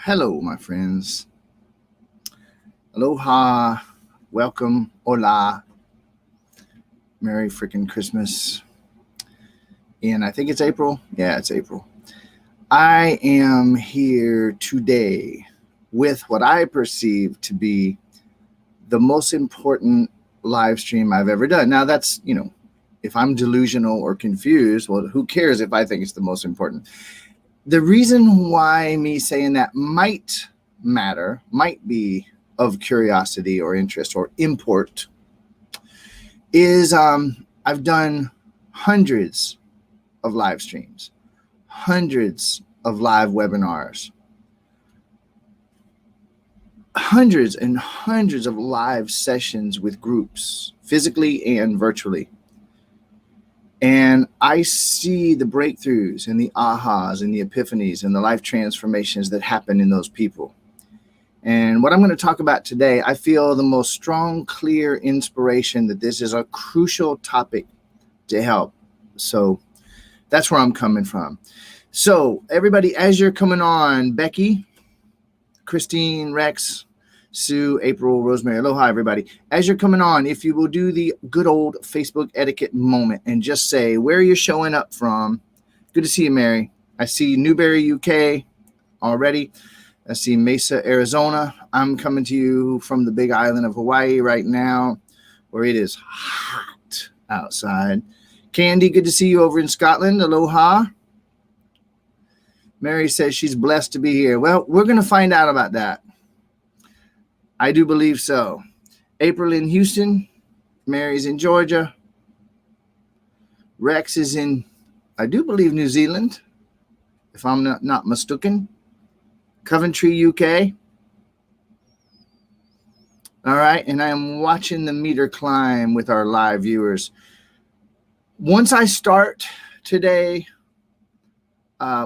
Hello, my friends. Aloha. Welcome. Hola. Merry freaking Christmas. And I think it's April. Yeah, it's April. I am here today with what I perceive to be the most important live stream I've ever done. Now, if I'm delusional or confused, well, who cares if I think it's the most important? The reason why me saying that might matter, might be of curiosity or interest or import, is I've done hundreds of live streams, hundreds of live webinars, hundreds and hundreds of live sessions with groups, physically and virtually. And I see the breakthroughs and the ahas and the epiphanies and the life transformations that happen in those people. And what I'm going to talk about today, I feel the most strong, clear inspiration that this is a crucial topic to help. So that's where I'm coming from. So everybody, as you're coming on, Becky, Christine, Rex, Sue, April, Rosemary, aloha, everybody. As you're coming on, if you will do the good old Facebook etiquette moment and just say where you're showing up from. Good to see you, Mary. I see Newberry, UK already. I see Mesa, Arizona. I'm coming to you from the big island of Hawaii right now, where it is hot outside. Candy, good to see you over in Scotland. Aloha. Mary says she's blessed to be here. Well, we're going to find out about that. I do believe so. April in Houston. Mary's in Georgia. Rex is in, I do believe, New Zealand, if I'm not mistaken. Coventry, UK. All right, and I am watching the meter climb with our live viewers. Once I start today, I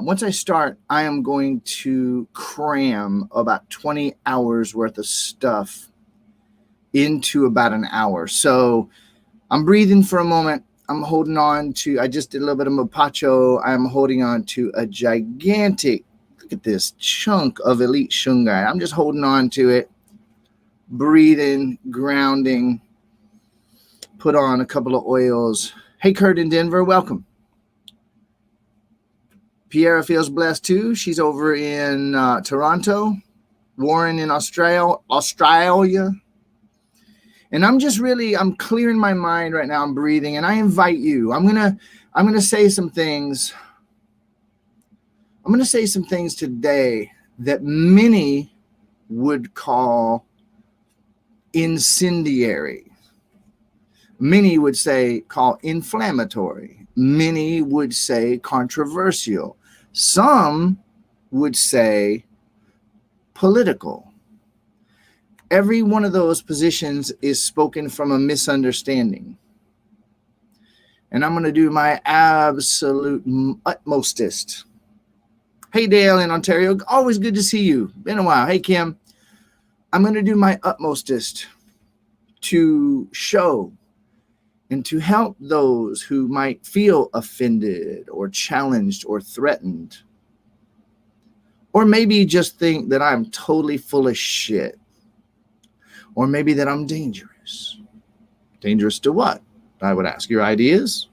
am going to cram about 20 hours worth of stuff into about an hour. So I'm breathing for a moment. I'm holding on to, I just did a little bit of mapacho. I'm holding on to a gigantic, look at this chunk of elite shungai. I'm just holding on to it, breathing, grounding, put on a couple of oils. Hey, Kurt in Denver, welcome. Piera feels blessed too. She's over in Toronto. Warren in Australia. And I'm clearing my mind right now. I'm breathing, and I invite you. I'm gonna say some things. I'm gonna say some things today that many would call incendiary. Many would call inflammatory. Many would say controversial. Some would say political. Every one of those positions is spoken from a misunderstanding. And I'm going to do my absolute utmostest. Hey, Dale in Ontario. Always good to see you. Been a while. Hey, Kim. I'm going to do my utmostest to show and to help those who might feel offended or challenged or threatened, or maybe just think that I'm totally full of shit, or maybe that I'm dangerous. Dangerous to what? I would ask. Your ideas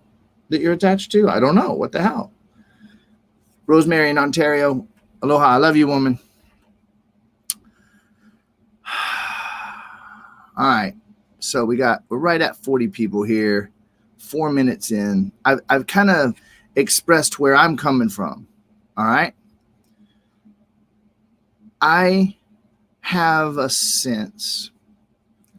that you're attached to? I don't know. What the hell? Rosemary in Ontario. Aloha. I love you, woman. All right. So we're right at 40 people here, 4 minutes in. I've kind of expressed where I'm coming from. All right. I have a sense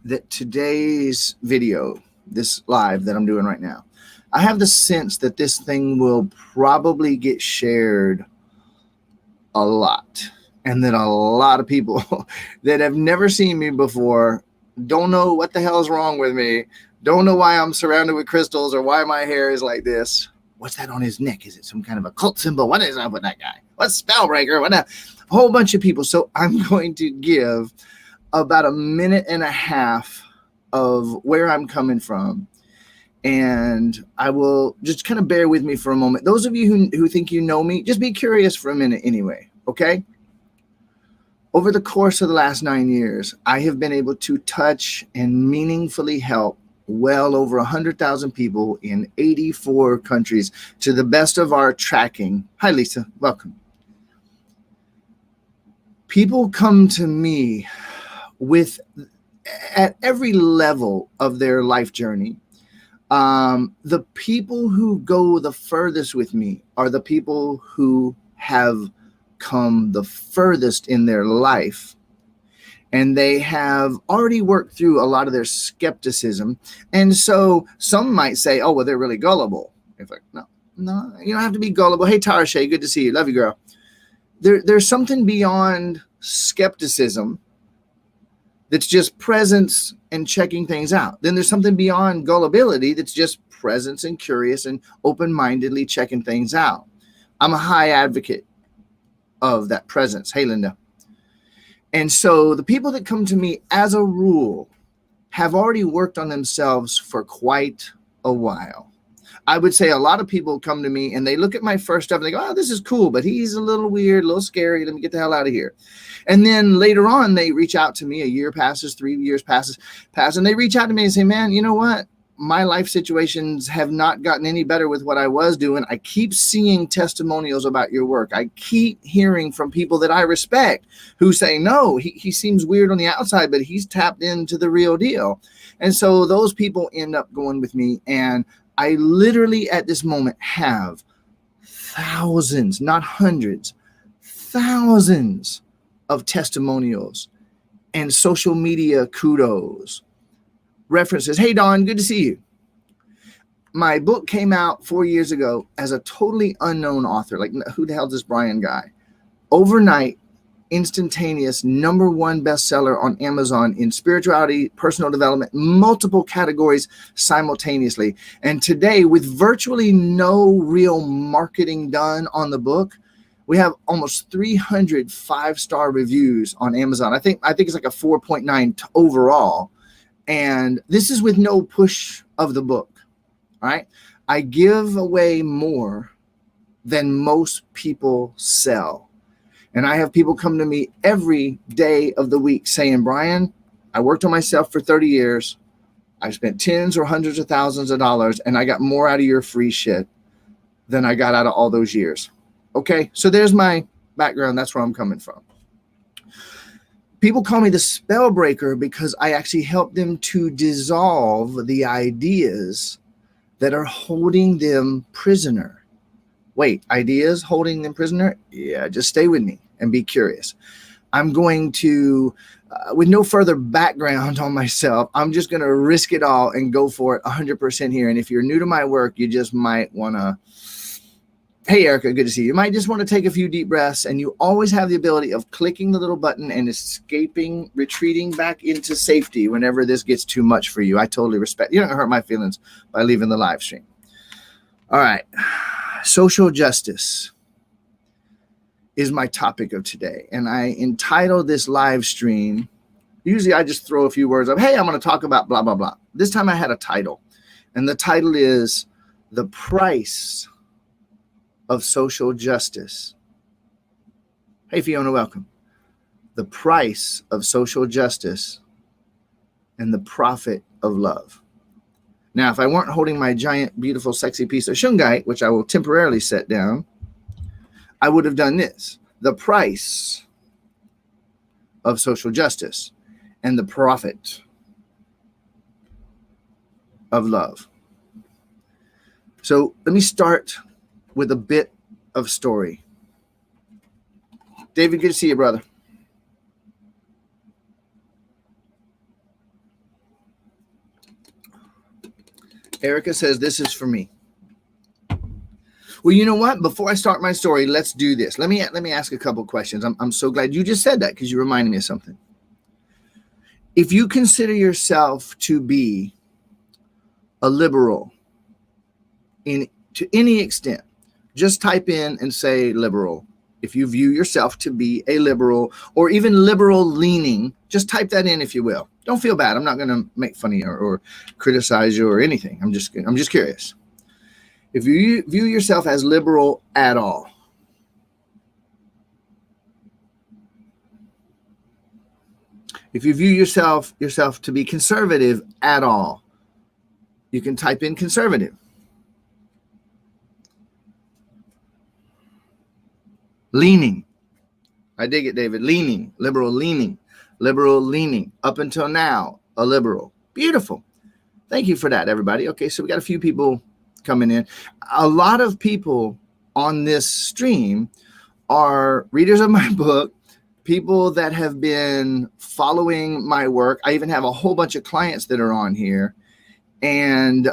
that today's video, this live that I'm doing right now, I have the sense that this thing will probably get shared a lot, and that a lot of people that have never seen me before, don't know what the hell is wrong with me, don't know why I'm surrounded with crystals or why my hair is like this. What's that on his neck? Is it some kind of a cult symbol? What is up with that guy? What's Spellbreaker? What a whole bunch of people. So I'm going to give about a minute and a half of where I'm coming from. And I will just kind of bear with me for a moment. Those of you who think you know me, just be curious for a minute anyway, okay? Over the course of the last 9 years, I have been able to touch and meaningfully help well over 100,000 people in 84 countries to the best of our tracking. Hi, Lisa. Welcome. People come to me with, at every level of their life journey, the people who go the furthest with me are the people who have come the furthest in their life, and they have already worked through a lot of their skepticism. And so some might say, oh, well, they're really gullible. It's like, no, you don't have to be gullible. Hey, Tara Shay, good to see you. Love you, girl. There's something beyond skepticism that's just presence and checking things out. Then there's something beyond gullibility that's just presence and curious and open-mindedly checking things out. I'm a high advocate of that presence. Hey, Linda. And so the people that come to me, as a rule, have already worked on themselves for quite a while. I would say a lot of people come to me and they look at my first stuff and they go, oh, this is cool, but he's a little weird, a little scary. Let me get the hell out of here. And then later on, they reach out to me. A year passes, 3 years pass, and they reach out to me and say, man, you know what? My life situations have not gotten any better with what I was doing. I keep seeing testimonials about your work. I keep hearing from people that I respect who say, no, he seems weird on the outside, but he's tapped into the real deal. And so those people end up going with me. And I literally at this moment have thousands, not hundreds, thousands of testimonials and social media kudos, references. Hey, Don, good to see you. My book came out 4 years ago as a totally unknown author. Like, who the hell is this Brian guy? Overnight, instantaneous #1 bestseller on Amazon in spirituality, personal development, multiple categories simultaneously. And today, with virtually no real marketing done on the book, we have almost 300 5-star reviews on Amazon. I think it's like a 4.9 overall. And this is with no push of the book. All right. I give away more than most people sell. And I have people come to me every day of the week saying, Brian, I worked on myself for 30 years. I spent tens or hundreds of thousands of dollars, and I got more out of your free shit than I got out of all those years. Okay, so there's my background. That's where I'm coming from. People call me the spell breaker because I actually help them to dissolve the ideas that are holding them prisoner. Wait, ideas holding them prisoner? Yeah, just stay with me and be curious. I'm going to, with no further background on myself, I'm just going to risk it all and go for it 100% here. And if you're new to my work, you just might want to, hey, Erica, good to see you. You might just want to take a few deep breaths, and you always have the ability of clicking the little button and escaping, retreating back into safety whenever this gets too much for you. I totally respect. You don't hurt my feelings by leaving the live stream. All right. Social justice is my topic of today, and I entitled this live stream. Usually I just throw a few words up. Hey, I'm going to talk about blah, blah, blah. This time I had a title, and the title is The Price of Social Justice. Hey, Fiona, welcome. The Price of Social Justice and the Profit of Love. Now, if I weren't holding my giant, beautiful, sexy piece of shungite, which I will temporarily set down, I would have done this. The price of social justice and the profit of love. So let me start with a bit of story. David, good to see you, brother. Erica says, this is for me. Well, you know what? Before I start my story, let's do this. Let me ask a couple questions. I'm so glad you just said that because you reminded me of something. If you consider yourself to be a liberal to any extent, just type in and say liberal. If you view yourself to be a liberal or even liberal leaning, just type that in if you will. Don't feel bad. I'm not going to make fun of you or criticize you or anything. I'm just curious. If you view yourself as liberal at all, If you view yourself to be conservative at all, you can type in conservative. Leaning. I dig it, David. Leaning, liberal leaning, up until now, a liberal. Beautiful. Thank you for that, everybody. Okay, so we got a few people coming in. A lot of people on this stream are readers of my book, people that have been following my work. I even have a whole bunch of clients that are on here, and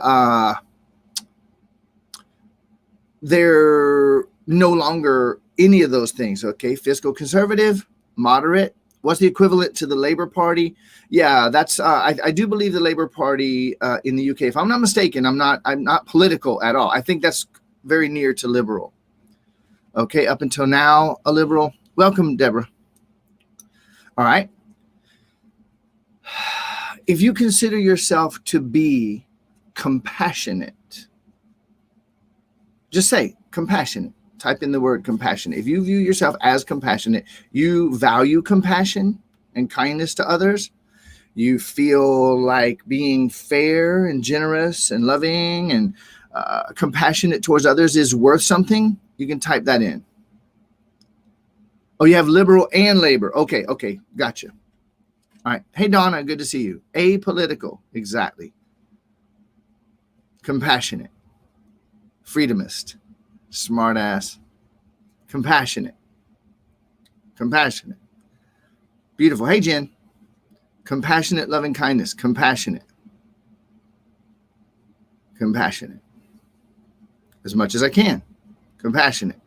they're no longer any of those things. Okay, fiscal conservative, moderate. What's the equivalent to the Labor Party? Yeah, that's I do believe the Labor Party in the UK. If I'm not mistaken, I'm not political at all. I think that's very near to liberal. Okay, up until now, a liberal. Welcome, Deborah. All right. If you consider yourself to be compassionate, just say compassionate. Type in the word compassionate. If you view yourself as compassionate, you value compassion and kindness to others, you feel like being fair and generous and loving and compassionate towards others is worth something, you can type that in. Oh, you have liberal and labor. Okay, gotcha. All right. Hey, Donna, good to see you. Apolitical, exactly. Compassionate. Freedomist. Smart ass. Compassionate. Beautiful. Hey, Jen. Compassionate, loving kindness. Compassionate. As much as I can. Compassionate.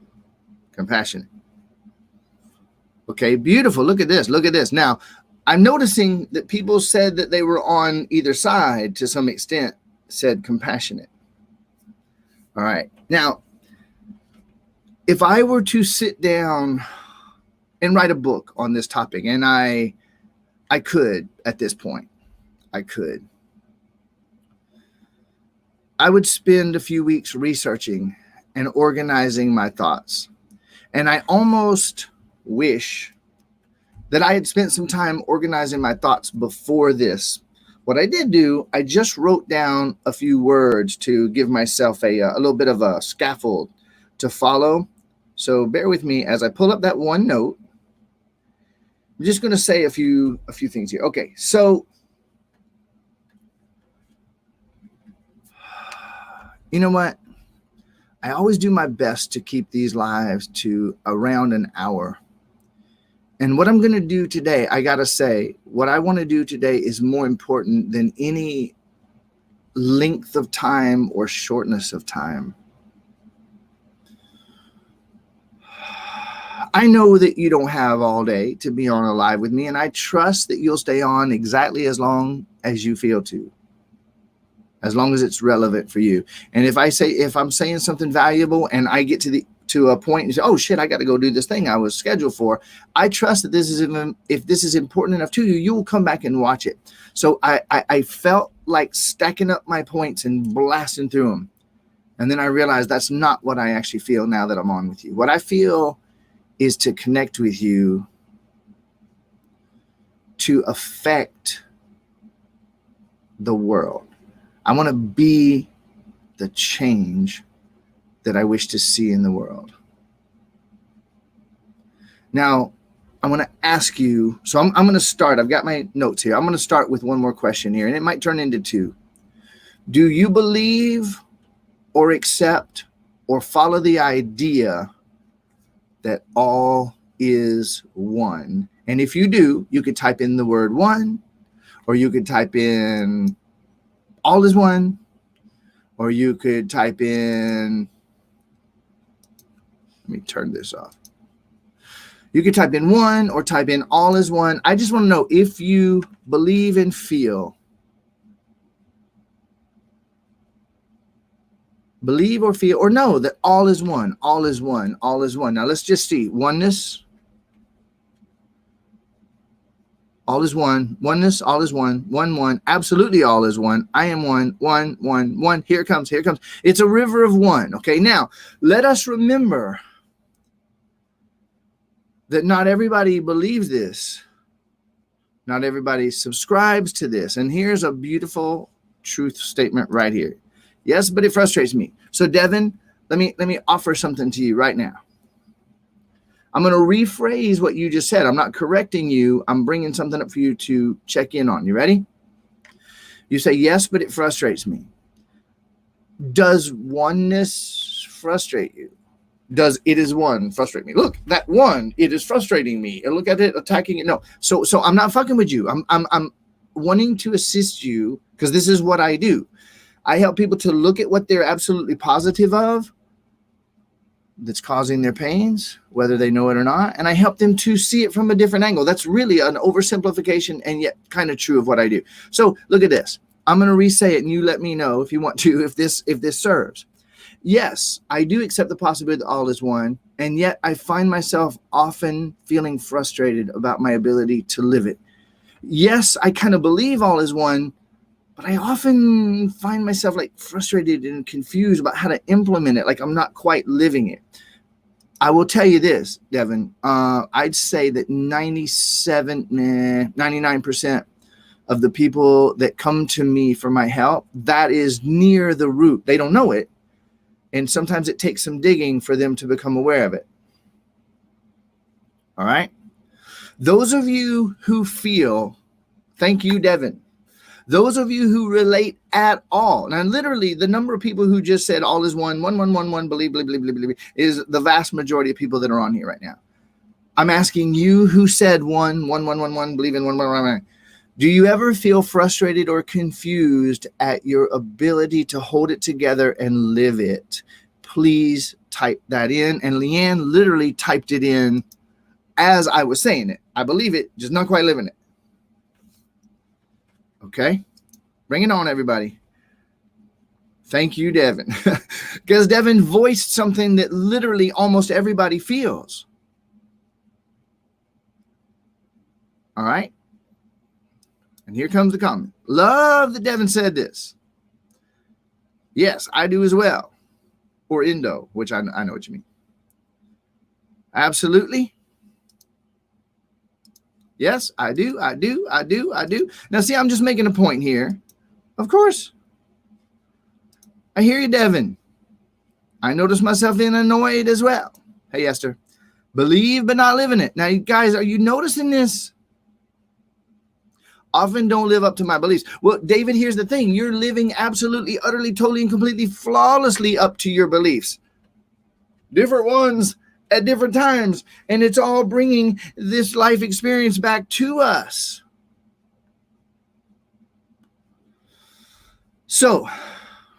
Okay, beautiful. Look at this. Now, I'm noticing that people said that they were on either side to some extent, said compassionate. All right. Now, if I were to sit down and write a book on this topic, and I could at this point, I would spend a few weeks researching and organizing my thoughts. And I almost wish that I had spent some time organizing my thoughts before this. What I did do, I just wrote down a few words to give myself a little bit of a scaffold to follow. So bear with me as I pull up that one note. I'm just going to say a few things here. Okay, so you know what? I always do my best to keep these lives to around an hour. And what I'm going to do today, I got to say, what I want to do today is more important than any length of time or shortness of time. I know that you don't have all day to be on a live with me, and I trust that you'll stay on exactly as long as you feel to, as long as it's relevant for you. And if I'm saying something valuable and I get to a point and say, oh shit, I got to go do this thing I was scheduled for, I trust that if this is important enough to you, you will come back and watch it. So I felt like stacking up my points and blasting through them. And then I realized that's not what I actually feel now that I'm on with you. What I feel is to connect with you, to affect the world. I want to be the change that I wish to see in the world. Now, I'm going to ask you, so I'm going to start. I've got my notes here. I'm going to start with one more question here, and it might turn into two. Do you believe or accept or follow the idea that all is one? And if you do, you could type in the word one, or you could type in all is one, or you could type in, let me turn this off. You could type in one or type in all is one. I just want to know if you believe and feel, believe or feel or know that all is one, all is one, all is one. Now let's just see. Oneness, all is one. Oneness, all is one. One. Absolutely all is one. I am one. One. Here it comes. It's a river of one. Okay, now let us remember that not everybody believes this, Not everybody subscribes to this. And here's a beautiful truth statement right here. Yes, but it frustrates me. So Devin, let me offer something to you right now. I'm going to rephrase what you just said. I'm not correcting you. I'm bringing something up for you to check in on. You ready? You say, yes, but it frustrates me. Does oneness frustrate you? Does it is one frustrate me? Look, that one, it is frustrating me. And look at it attacking it. No. So I'm not fucking with you. I'm wanting to assist you because this is what I do. I help people to look at what they're absolutely positive of that's causing their pains, whether they know it or not. And I help them to see it from a different angle. That's really an oversimplification and yet kind of true of what I do. So look at this. I'm going to re-say it and you let me know if you want to, if this serves. Yes, I do accept the possibility that all is one, and yet I find myself often feeling frustrated about my ability to live it. Yes, I kind of believe all is one, but I often find myself like frustrated and confused about how to implement it, like I'm not quite living it. I will tell you this, Devin, I'd say that 99% of the people that come to me for my help, that is near the root. They don't know it. And sometimes it takes some digging for them to become aware of it. All right. Those of you who feel, thank you, Devin. Those of you who relate at all. Now, literally, the number of people who just said all is one, believe, is the vast majority of people that are on here right now. I'm asking you who said one, believe in one. Do you ever feel frustrated or confused at your ability to hold it together and live it? Please type that in. And Leanne literally typed it in as I was saying it. I believe it, just not quite living it. Okay? Bring it on, everybody. Thank you, Devin. Because Devin voiced something that literally almost everybody feels. All right? And here comes the comment. Love that Devin said this. Yes, I do as well. Or Indo, which I know what you mean. Absolutely. Yes, I do. Now, see, I'm just making a point here. Of course. I hear you, Devin. I notice myself being annoyed as well. Hey, Esther. Believe but not living it. Now, you guys, are you noticing this? Often don't live up to my beliefs. Well, David, here's the thing. You're living absolutely, utterly, totally, and completely flawlessly up to your beliefs. Different ones at different times. And it's all bringing this life experience back to us. So,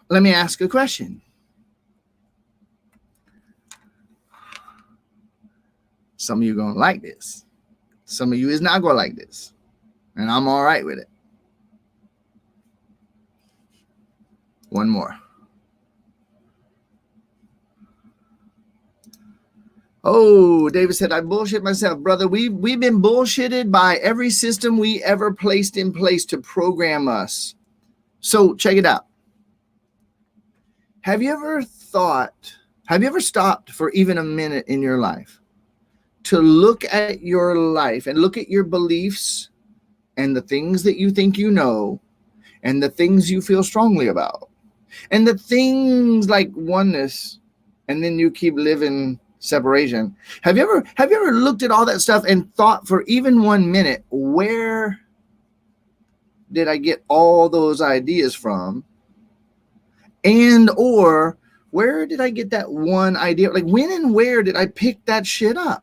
let me ask a question. Some of you are going to like this. Some of you is not going to like this. And I'm all right with it. One more. Oh, David said, I bullshit myself. Brother, we've been bullshitted by every system we ever placed in place to program us. So check it out. Have you ever stopped for even a minute in your life to look at your life and look at your beliefs and the things that you think you know, and the things you feel strongly about, and the things like oneness, and then you keep living separation? Have you ever looked at all that stuff and thought for even 1 minute, where did I get all those ideas from? And or where did I get that one idea? Like, when and where did I pick that shit up?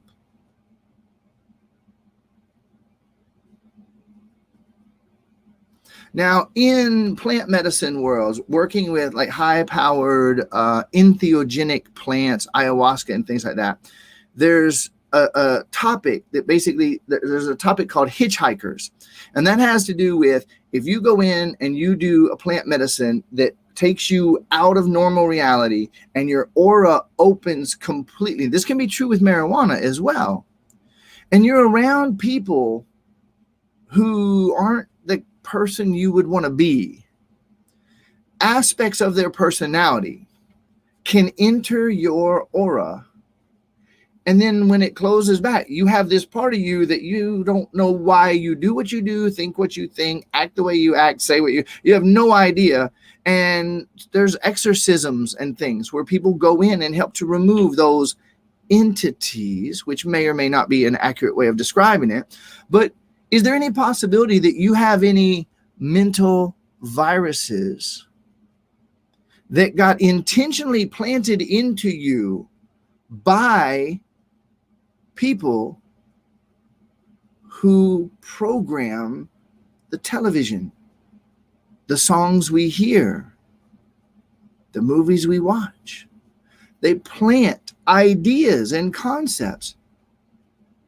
Now, in plant medicine worlds, working with like high-powered entheogenic plants, ayahuasca and things like that, there's a topic that basically, there's a topic called hitchhikers. And that has to do with, if you go in and you do a plant medicine that takes you out of normal reality and your aura opens completely. This can be true with marijuana as well. And you're around people who aren't the person you would want to be. Aspects of their personality can enter your aura And then when it closes back, you have this part of you that you don't know why you do what you do, think what you think, act the way you act, say what you have no idea. And there's exorcisms and things where people go in and help to remove those entities, which may or may not be an accurate way of describing it. But is there any possibility that you have any mental viruses that got intentionally planted into you by people who program the television, the songs we hear, the movies we watch? They plant ideas and concepts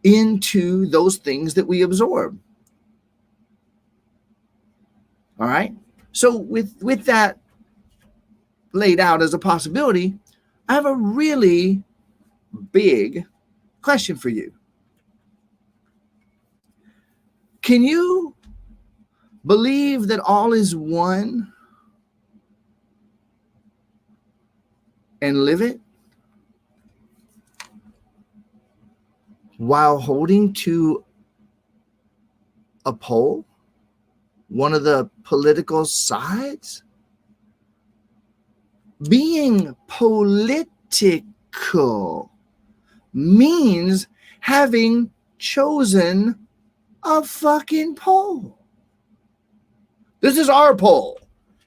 into those things that we absorb. All right. So with that laid out as a possibility, I have a really big question for you. Can you believe that all is one and live it while holding to a pole, one of the political sides? Being political means having chosen a fucking pole. This is our pole,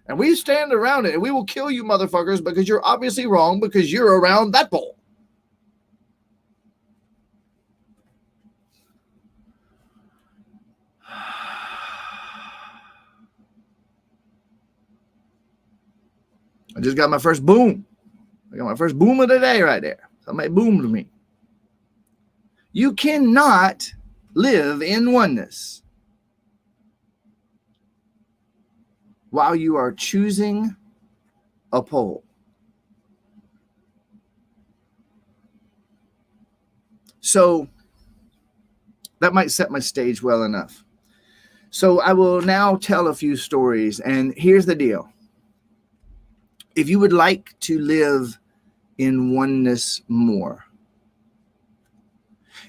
and we stand around it, and we will kill you motherfuckers because you're obviously wrong because you're around that pole. I just got my first boom. I got my first boom of the day right there. Somebody boomed me. You cannot live in oneness while you are choosing a pole. So that might set my stage well enough. So I will now tell a few stories, and here's the deal. If you would like to live in oneness more,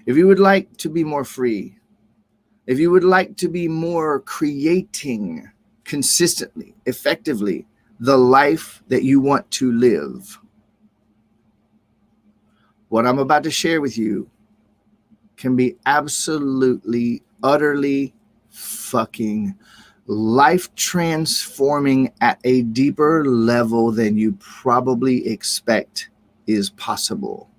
if you would like to be more free, if you would like to be more creating consistently, effectively, the life that you want to live, what I'm about to share with you can be absolutely, utterly fucking life transforming at a deeper level than you probably expect is possible.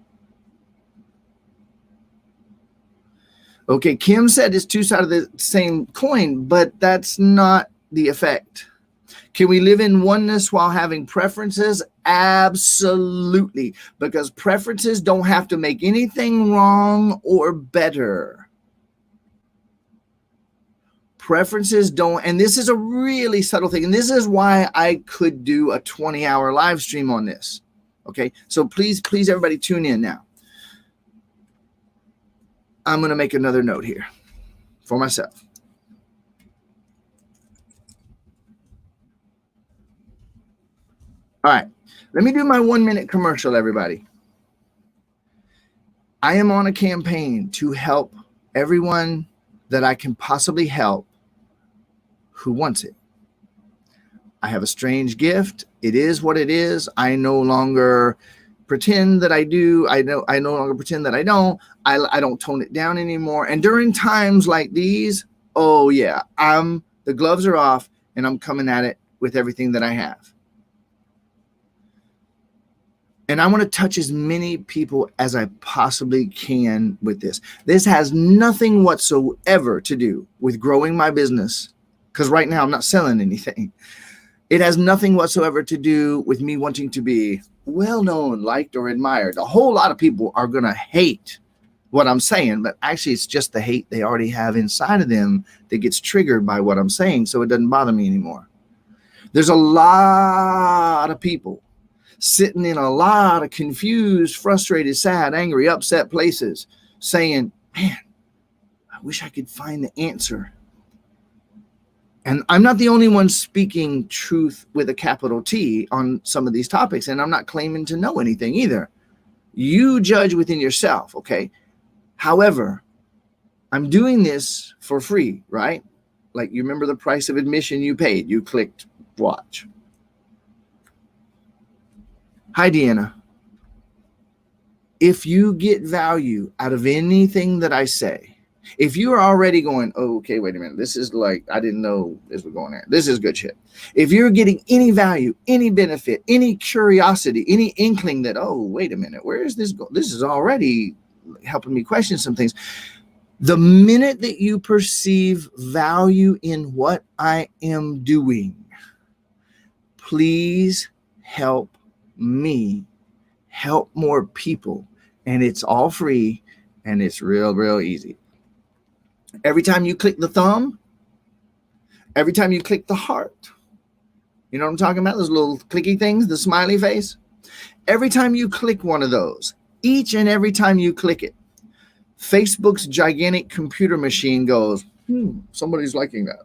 Okay, Kim said it's two sides of the same coin, but that's not the effect. Can we live in oneness while having preferences? Absolutely, because preferences don't have to make anything wrong or better. Preferences don't, and this is a really subtle thing, and this is why I could do a 20-hour live stream on this. Okay, so please, everybody tune in now. I'm going to make another note here for myself. All right, let me do my 1-minute commercial, everybody. I am on a campaign to help everyone that I can possibly help who wants it. I have a strange gift. It is what it is. I no longer pretend that I do. I no longer pretend that I don't. I don't tone it down anymore. And during times like these, oh yeah, the gloves are off and I'm coming at it with everything that I have. And I want to touch as many people as I possibly can with this. This has nothing whatsoever to do with growing my business, because right now I'm not selling anything. It has nothing whatsoever to do with me wanting to be well-known, liked, or admired. A whole lot of people are going to hate what I'm saying, but actually it's just the hate they already have inside of them that gets triggered by what I'm saying, so it doesn't bother me anymore. There's a lot of people sitting in a lot of confused, frustrated, sad, angry, upset places saying, man, I wish I could find the answer. And I'm not the only one speaking truth with a capital T on some of these topics, and I'm not claiming to know anything either. You judge within yourself, okay? However, I'm doing this for free, right? Like, you remember the price of admission you paid. You clicked watch. Hi, Deanna. If you get value out of anything that I say, if you are already going, oh, okay, wait a minute, this is like, I didn't know this was going on. This is good shit. If you're getting any value, any benefit, any curiosity, any inkling that, oh, wait a minute, where is this going? This is already helping me question some things. The minute that you perceive value in what I am doing, please help me help more people. And it's all free and it's real easy. Every time you click the thumb, every time you click the heart, you know what I'm talking about? Those little clicky things, the smiley face. Every time you click one of those, each and every time you click it, Facebook's gigantic computer machine goes, somebody's liking that.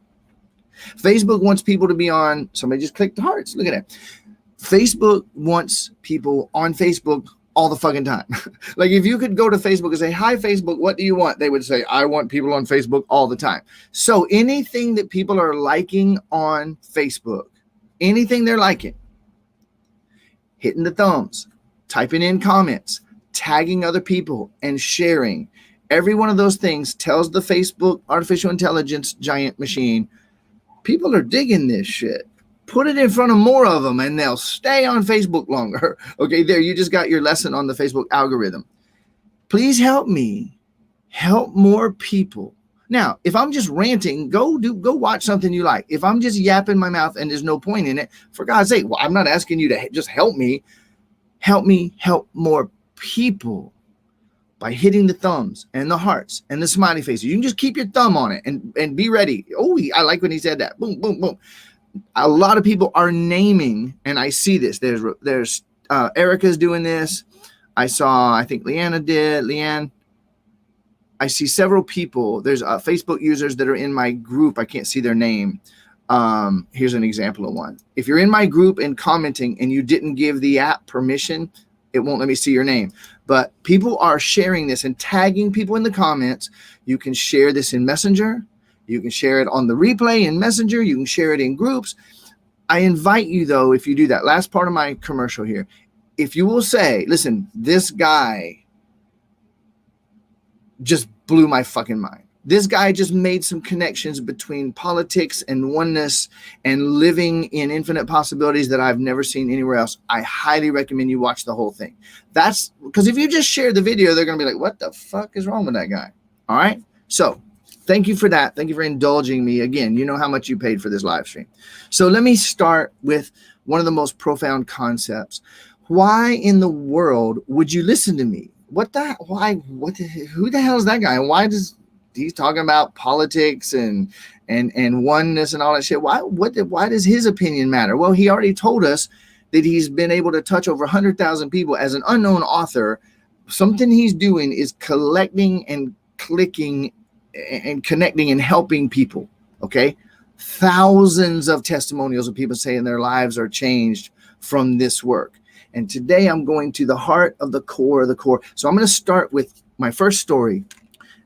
Facebook wants people to be on, somebody just clicked the hearts. Look at that. Facebook wants people on Facebook all the fucking time. Like, if you could go to Facebook and say, hi, Facebook, what do you want? They would say, I want people on Facebook all the time. So anything that people are liking on Facebook, anything they're liking, hitting the thumbs, typing in comments, tagging other people, and sharing, every one of those things tells the Facebook artificial intelligence giant machine, people are digging this shit. Put it in front of more of them and they'll stay on Facebook longer. Okay, there, you just got your lesson on the Facebook algorithm. Please help me help more people. Now, if I'm just ranting, go watch something you like. If I'm just yapping my mouth and there's no point in it, for God's sake, well, I'm not asking you to just help me. Help me help more people by hitting the thumbs and the hearts and the smiley faces. You can just keep your thumb on it and be ready. Oh, I like when he said that. Boom, boom, boom. A lot of people are naming, and I see this. There's Erica's doing this. I think Leanne. I see several people. There's Facebook users that are in my group. I can't see their name. Here's an example of one. If you're in my group and commenting and you didn't give the app permission, it won't let me see your name. But people are sharing this and tagging people in the comments. You can share this in Messenger. You can share it on the replay in Messenger. You can share it in groups. I invite you, though, if you do that, last part of my commercial here, if you will say, listen, this guy just blew my fucking mind. This guy just made some connections between politics and oneness and living in infinite possibilities that I've never seen anywhere else. I highly recommend you watch the whole thing. That's because if you just share the video, they're going to be like, what the fuck is wrong with that guy? All right. So thank you for that. Thank you for indulging me. Again, you know how much you paid for this live stream. So let me start with one of the most profound concepts. Why in the world would you listen to me? Who the hell is that guy? And why does he's talking about politics and oneness and all that shit? Why does his opinion matter? Well, he already told us that he's been able to touch over 100,000 people as an unknown author. Something he's doing is collecting and clicking and connecting and helping people. Okay. Thousands of testimonials of people saying their lives are changed from this work. And today I'm going to the heart of the core of the core. So I'm going to start with my first story.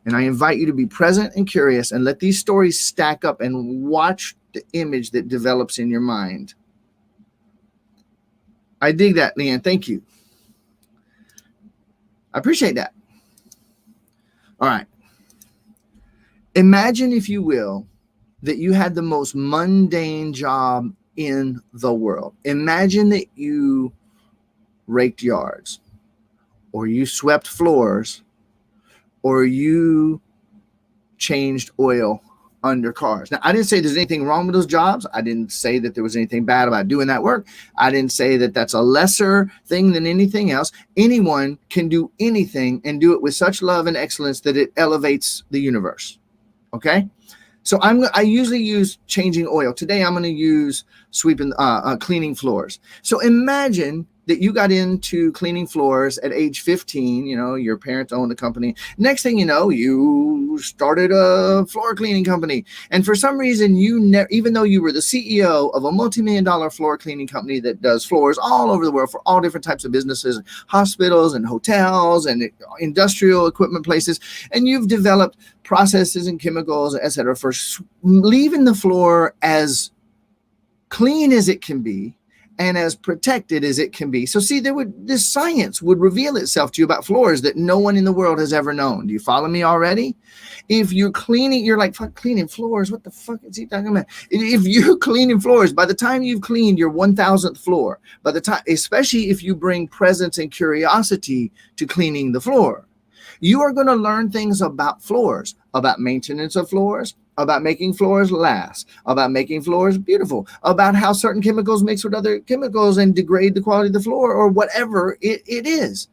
And I invite you to be present and curious and let these stories stack up and watch the image that develops in your mind. I dig that, Leanne. Thank you. I appreciate that. All right. Imagine, if you will, that you had the most mundane job in the world. Imagine that you raked yards, or you swept floors, or you changed oil under cars. Now, I didn't say there's anything wrong with those jobs. I didn't say that there was anything bad about doing that work. I didn't say that that's a lesser thing than anything else. Anyone can do anything and do it with such love and excellence that it elevates the universe. Okay? So I usually use changing oil. Today, I'm going to use cleaning floors. So imagine that you got into cleaning floors at age 15, you know, your parents owned the company. Next thing you know, you who started a floor cleaning company. And for some reason, even though you were the CEO of a multi-million-dollar floor cleaning company that does floors all over the world for all different types of businesses, hospitals and hotels and industrial equipment places, and you've developed processes and chemicals, etc., for leaving the floor as clean as it can be and as protected as it can be. So see, this science would reveal itself to you about floors that no one in the world has ever known. Do you follow me already? If you're cleaning, you're like, fuck, cleaning floors, what the fuck is he talking about? If you're cleaning floors, by the time you've cleaned your 1,000th floor, by the time, especially if you bring presence and curiosity to cleaning the floor, you are going to learn things about floors, about maintenance of floors, about making floors last, about making floors beautiful, about how certain chemicals mix with other chemicals and degrade the quality of the floor, or whatever it is.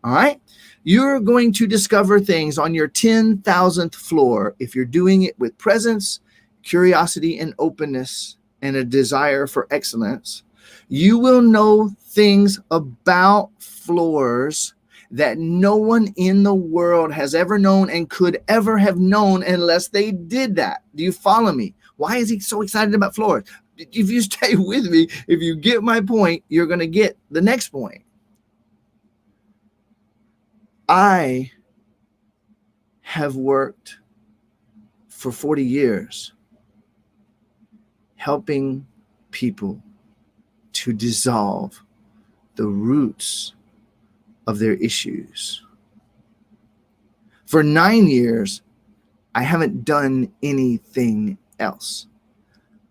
All right. You're going to discover things on your 10,000th floor if you're doing it with presence, curiosity, and openness, and a desire for excellence. You will know things about floors that no one in the world has ever known and could ever have known unless they did that. Do you follow me? Why is he so excited about floors? If you stay with me, if you get my point, you're going to get the next point. I have worked for 40 years helping people to dissolve the roots of their issues. For 9 years, I haven't done anything else.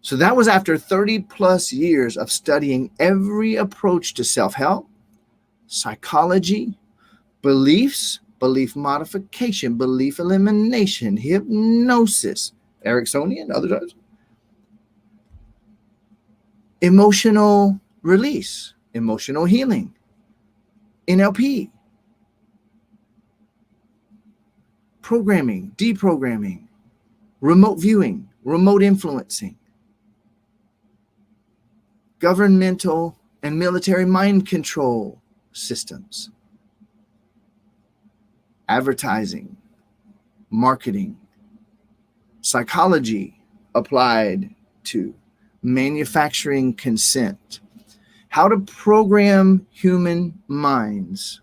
So that was after 30 plus years of studying every approach to self-help, psychology, beliefs, belief modification, belief elimination, hypnosis, Ericksonian, other types, emotional release, emotional healing, NLP, programming, deprogramming, remote viewing, remote influencing, governmental and military mind control systems, advertising, marketing, psychology applied to manufacturing consent, how to program human minds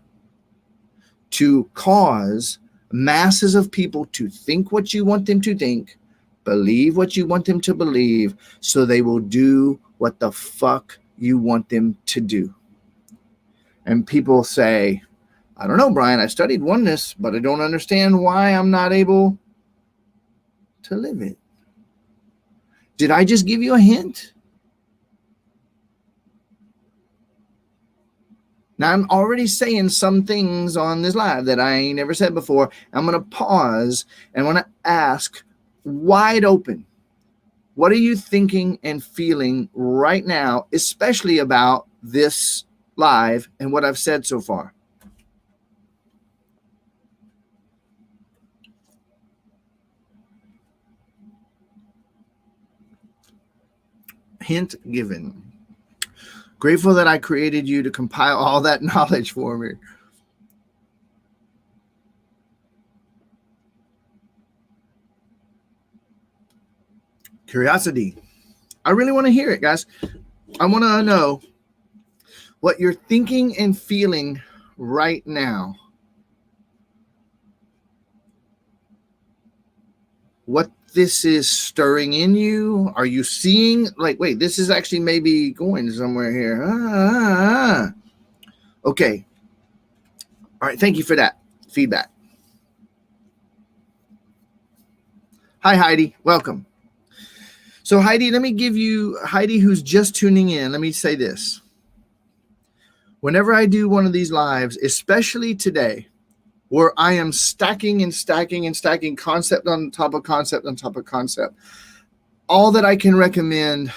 to cause masses of people to think what you want them to think, believe what you want them to believe, so they will do what the fuck you want them to do. And people say, I don't know, Brian, I studied oneness, but I don't understand why I'm not able to live it. Did I just give you a hint? Now, I'm already saying some things on this live that I ain't never said before. I'm going to pause and want to ask wide open, what are you thinking and feeling right now, especially about this live and what I've said so far? Hint given. Grateful that I created you to compile all that knowledge for me. Curiosity. I really want to hear it, guys. I want to know what you're thinking and feeling right now. What this is stirring in you. Are you seeing, like, wait, this is actually maybe going somewhere here. Okay. All right. Thank you for that feedback. Hi, Heidi. Welcome. So, Heidi, let me give you, Heidi, who's just tuning in, let me say this. Whenever I do one of these lives, especially today, where I am stacking and stacking and stacking concept on top of concept on top of concept, all that I can recommend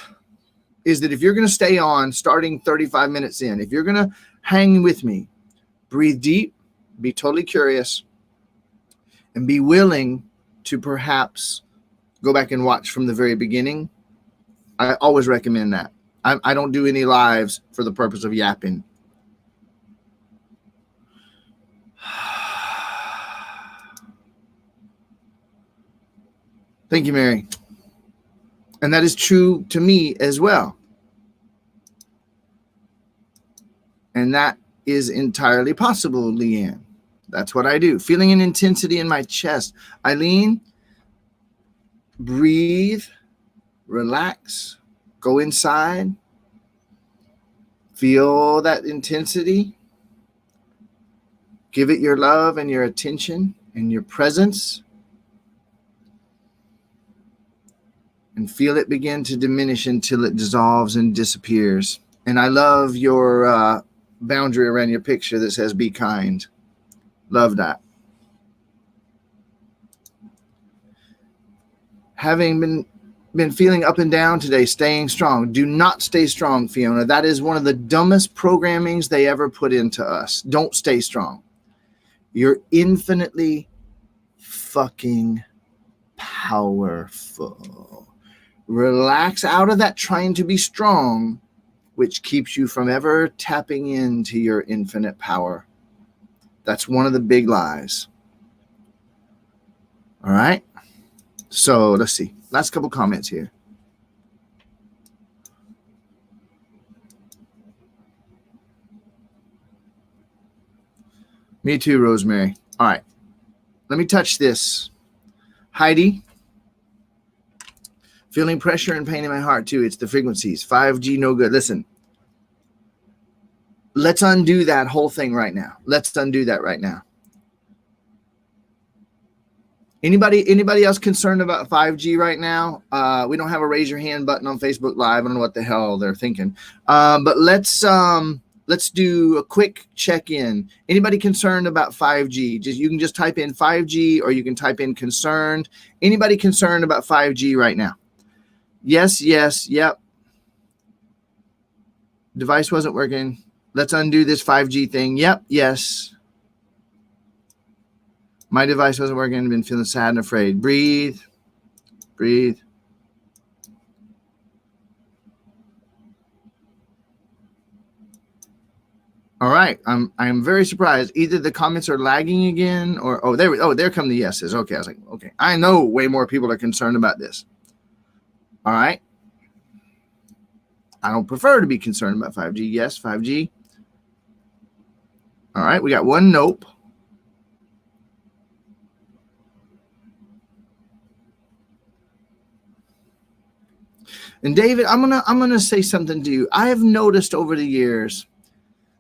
is that if you're going to stay on starting 35 minutes in, if you're going to hang with me, breathe deep, be totally curious, and be willing to perhaps go back and watch from the very beginning. I always recommend that. I don't do any lives for the purpose of yapping. Thank you, Mary. And that is true to me as well. And that is entirely possible, Leanne. That's what I do. Feeling an intensity in my chest. Eileen, breathe, relax, go inside, feel that intensity. Give it your love and your attention and your presence. And feel it begin to diminish until it dissolves and disappears. And I love your boundary around your picture that says, be kind. Love that. Having been feeling up and down today, staying strong. Do not stay strong, Fiona. That is one of the dumbest programmings they ever put into us. Don't stay strong. You're infinitely fucking powerful. Relax out of that trying to be strong, which keeps you from ever tapping into your infinite power. That's one of the big lies. All right. So let's see. Last couple comments here. Me too, Rosemary. All right. Let me touch this. Heidi. Feeling pressure and pain in my heart too. It's the frequencies. 5G, no good. Listen. Let's undo that whole thing right now. Let's undo that right now. Anybody else concerned about 5G right now? We don't have a raise your hand button on Facebook Live. I don't know what the hell they're thinking. But let's do a quick check-in. Anybody concerned about 5G? You can just type in 5G or you can type in concerned. Anybody concerned about 5G right now? Yes, yes, yep. Device wasn't working. Let's undo this 5G thing. Yep, yes. My device wasn't working. I've been feeling sad and afraid. Breathe. Breathe. All right. I'm very surprised. Either the comments are lagging again or there come the yeses. Okay. I was like, okay. I know way more people are concerned about this. All right. I don't prefer to be concerned about 5G. Yes, 5G. All right. We got one nope. And David, I'm gonna say something to you. I have noticed over the years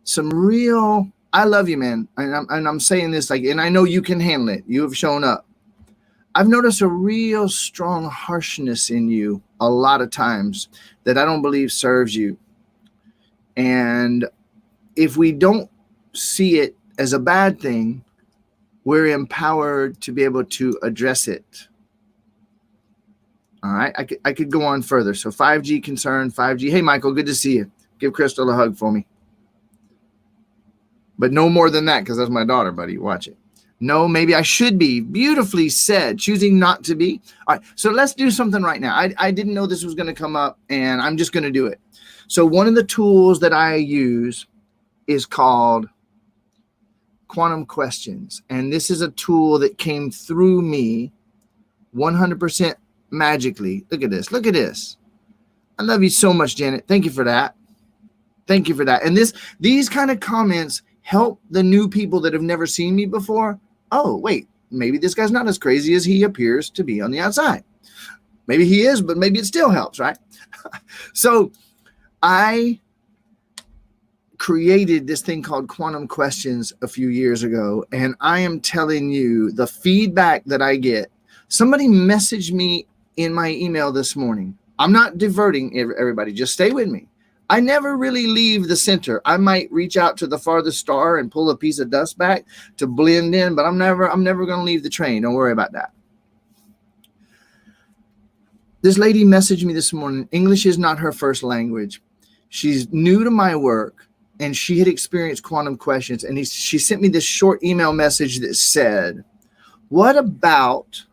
some real. I love you, man, and I'm saying this and I know you can handle it. You have shown up. I've noticed a real strong harshness in you a lot of times that I don't believe serves you. And if we don't see it as a bad thing, we're empowered to be able to address it. All right, I could go on further. So 5G concern, 5G. Hey, Michael, good to see you. Give Crystal a hug for me. But no more than that because that's my daughter, buddy. Watch it. No, maybe I should be. Beautifully said. Choosing not to be. All right, so let's do something right now. I didn't know this was going to come up, and I'm just going to do it. So one of the tools that I use is called Quantum Questions. And this is a tool that came through me 100% magically. Look at this. Look at this. I love you so much, Janet. Thank you for that. Thank you for that. And these kind of comments help the new people that have never seen me before. Oh, wait, maybe this guy's not as crazy as he appears to be on the outside. Maybe he is, but maybe it still helps, right? So I created this thing called Quantum Questions a few years ago, and I am telling you the feedback that I get. Somebody messaged me in my email this morning. I'm not diverting everybody. Just stay with me. I never really leave the center. I might reach out to the farthest star and pull a piece of dust back to blend in, but I'm never going to leave the train. Don't worry about that. This lady messaged me this morning. English is not her first language. She's new to my work, and she had experienced Quantum Questions, and she sent me this short email message that said, what about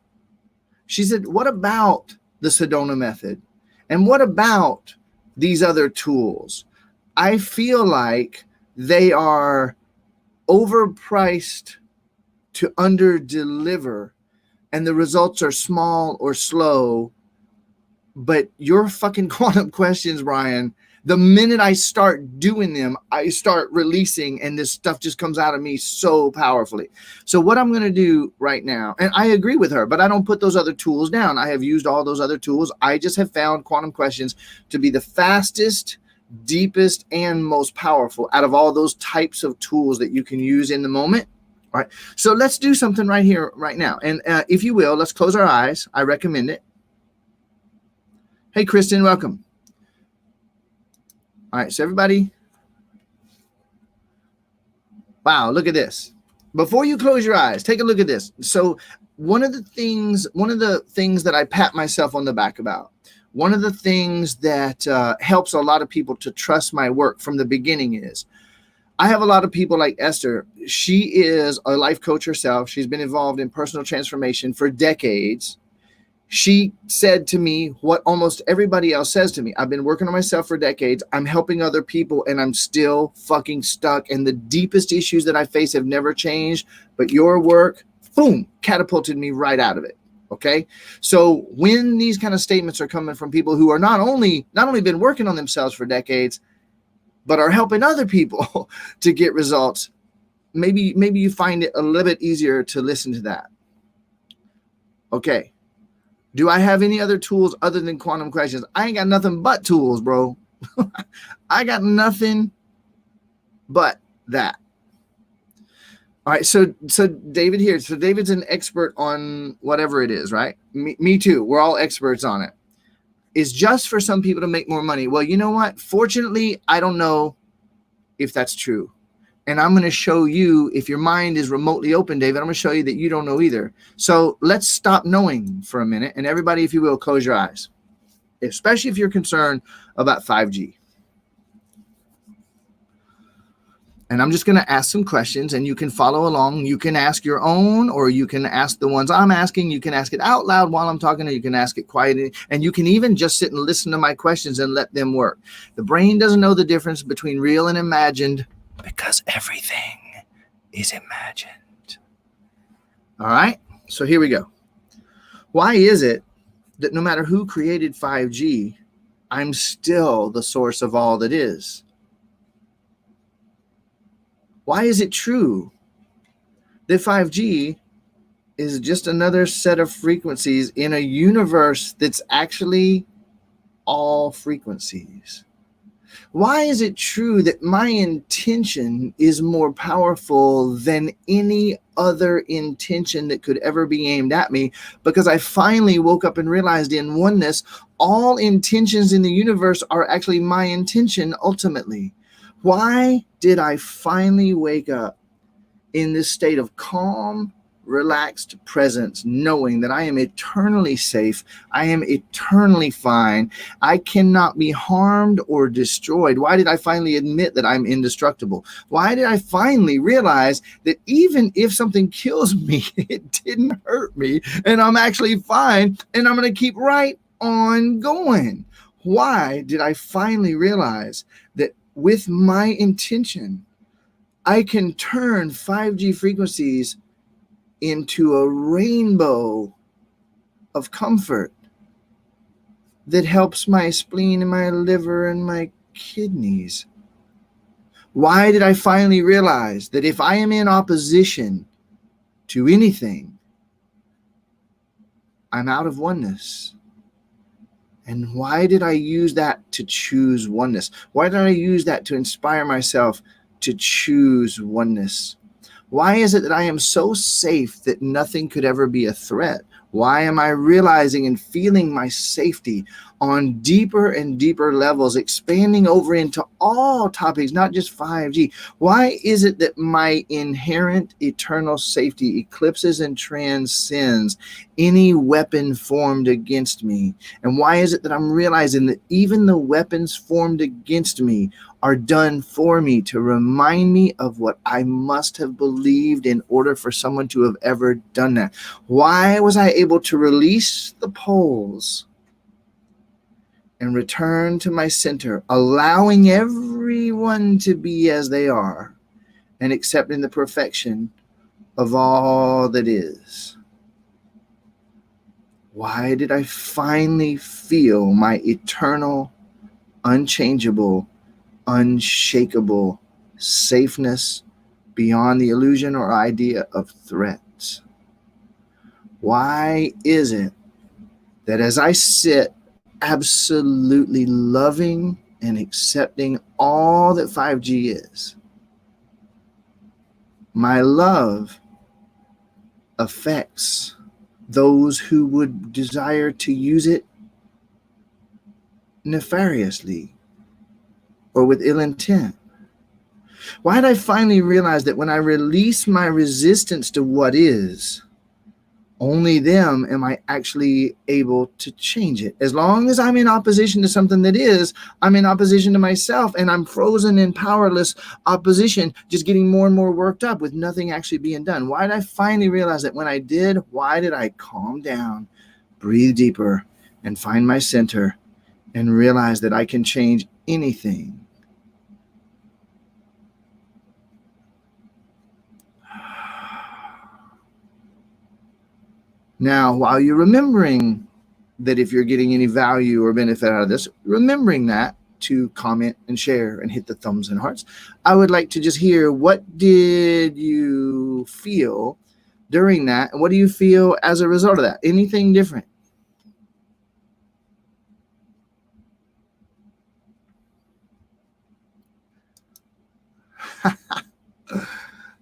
the Sedona method? And what about these other tools? I feel like they are overpriced to underdeliver and the results are small or slow. But your fucking quantum questions, Brian, the minute I start doing them, I start releasing, and this stuff just comes out of me so powerfully. So what I'm going to do right now, and I agree with her, but I don't put those other tools down. I have used all those other tools. I just have found quantum questions to be the fastest, deepest, and most powerful out of all those types of tools that you can use in the moment. All right. So let's do something right here, right now. And if you will, let's close our eyes. I recommend it. Hey, Kristen, welcome. All right, so everybody, wow, look at this. Before you close your eyes, take a look at this. So one of the things that I pat myself on the back about, one of the things that helps a lot of people to trust my work from the beginning is I have a lot of people like Esther. She is a life coach herself. She's been involved in personal transformation for decades. She said to me what almost everybody else says to me. I've been working on myself for decades. I'm helping other people, and I'm still fucking stuck. And the deepest issues that I face have never changed. But your work, boom, catapulted me right out of it. Okay. So when these kind of statements are coming from people who are not only been working on themselves for decades, but are helping other people to get results, maybe you find it a little bit easier to listen to that. Okay. Do I have any other tools other than quantum questions? I ain't got nothing but tools, bro. I got nothing but that. All right, so David here. So David's an expert on whatever it is, right? Me too. We're all experts on it. It's just for some people to make more money. Well, you know what? Fortunately, I don't know if that's true. And I'm going to show you, if your mind is remotely open, David, I'm going to show you that you don't know either. So let's stop knowing for a minute. And everybody, if you will, close your eyes, especially if you're concerned about 5G. And I'm just going to ask some questions, and you can follow along. You can ask your own, or you can ask the ones I'm asking. You can ask it out loud while I'm talking, or you can ask it quietly. And you can even just sit and listen to my questions and let them work. The brain doesn't know the difference between real and imagined, because everything is imagined. All right, so here we go. Why is it that no matter who created 5G, I'm still the source of all that is? Why is it true that 5G is just another set of frequencies in a universe that's actually all frequencies? Why is it true that my intention is more powerful than any other intention that could ever be aimed at me? Because I finally woke up and realized in oneness, all intentions in the universe are actually my intention ultimately. Why did I finally wake up in this state of calm, relaxed presence, knowing that I am eternally safe, I am eternally fine, I cannot be harmed or destroyed? Why did I finally admit that I'm indestructible? Why did I finally realize that even if something kills me, it didn't hurt me, and I'm actually fine, and I'm going to keep right on going? Why did I finally realize that with my intention, I can turn 5G frequencies into a rainbow of comfort that helps my spleen and my liver and my kidneys? Why did I finally realize that if I am in opposition to anything, I'm out of oneness? And why did I use that to choose oneness? Why did I use that to inspire myself to choose oneness? Why is it that I am so safe that nothing could ever be a threat? Why am I realizing and feeling my safety on deeper and deeper levels, expanding over into all topics, not just 5G? Why is it that my inherent eternal safety eclipses and transcends any weapon formed against me? And why is it that I'm realizing that even the weapons formed against me are done for me to remind me of what I must have believed in order for someone to have ever done that? Why was I able to release the poles and return to my center, allowing everyone to be as they are and accepting the perfection of all that is? Why did I finally feel my eternal, unchangeable, unshakable safeness beyond the illusion or idea of threats? Why is it that as I sit absolutely loving and accepting all that 5G is, my love affects those who would desire to use it nefariously or with ill intent? Why did I finally realize that when I release my resistance to what is, only them am I actually able to change it? As long as I'm in opposition to something that is, I'm in opposition to myself, and I'm frozen in powerless opposition, just getting more and more worked up with nothing actually being done. Why did I finally realize that when I did? Why did I calm down, breathe deeper, and find my center and realize that I can change anything? Now, while you're remembering that if you're getting any value or benefit out of this, remembering that to comment and share and hit the thumbs and hearts, I would like to just hear, what did you feel during that? And what do you feel as a result of that? Anything different?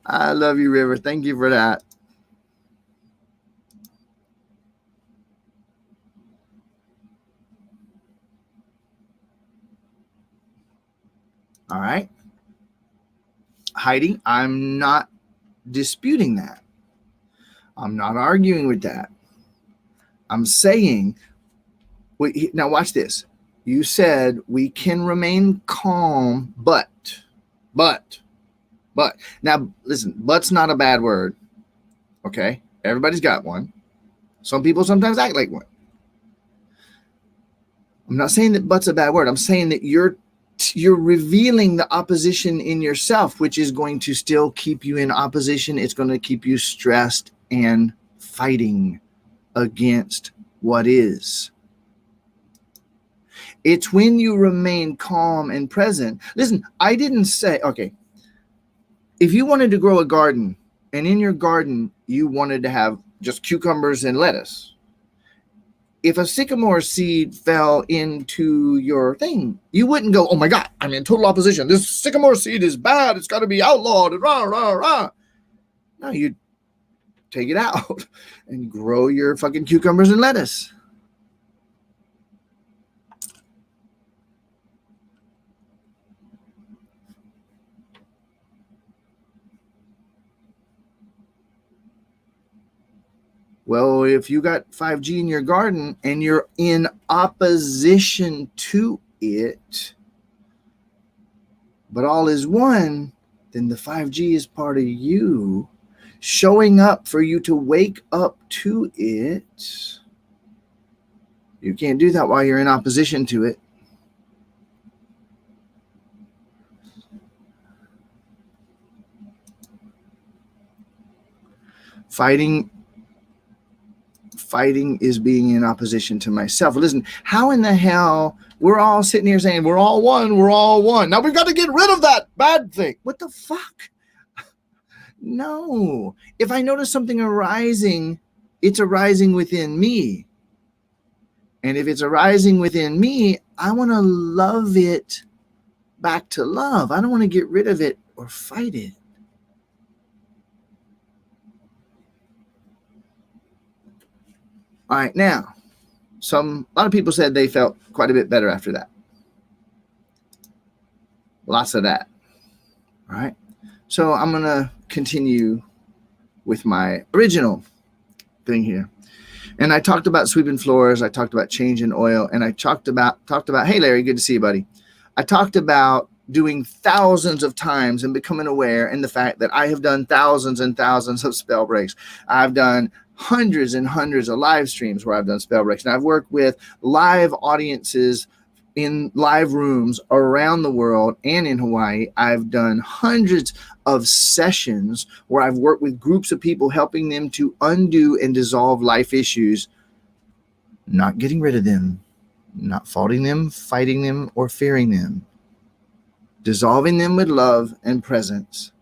I love you, River. Thank you for that. All right. Heidi, I'm not disputing that. I'm not arguing with that. I'm saying, now watch this. You said we can remain calm, but. Now, listen, but's not a bad word. Okay? Everybody's got one. Some people sometimes act like one. I'm not saying that but's a bad word. I'm saying that you're revealing the opposition in yourself, which is going to still keep you in opposition. It's going to keep you stressed and fighting against what is. It's when you remain calm and present. Listen, I didn't say, okay, if you wanted to grow a garden and in your garden you wanted to have just cucumbers and lettuce, if a sycamore seed fell into your thing, you wouldn't go, oh my God, I'm in total opposition. This sycamore seed is bad. It's got to be outlawed. Rah, rah, rah. No, you'd take it out and grow your fucking cucumbers and lettuce. Well, if you got 5G in your garden and you're in opposition to it, but all is one, then the 5G is part of you, showing up for you to wake up to it. You can't do that while you're in opposition to it. Fighting is being in opposition to myself. Listen, how in the hell we're all sitting here saying we're all one. Now we've got to get rid of that bad thing. What the fuck? No. If I notice something arising, it's arising within me. And if it's arising within me, I want to love it back to love. I don't want to get rid of it or fight it. All right, now, a lot of people said they felt quite a bit better after that. Lots of that. All right. So I'm going to continue with my original thing here. And I talked about sweeping floors. I talked about changing oil. And I talked about, hey, Larry, good to see you, buddy. I talked about doing thousands of times and becoming aware in the fact that I have done thousands and thousands of spell breaks. I've done hundreds and hundreds of live streams where I've done spell breaks. And I've worked with live audiences in live rooms around the world and in Hawaii. I've done hundreds of sessions where I've worked with groups of people, helping them to undo and dissolve life issues not getting rid of them, not faulting them, fighting them, or fearing them, dissolving them with love and presence.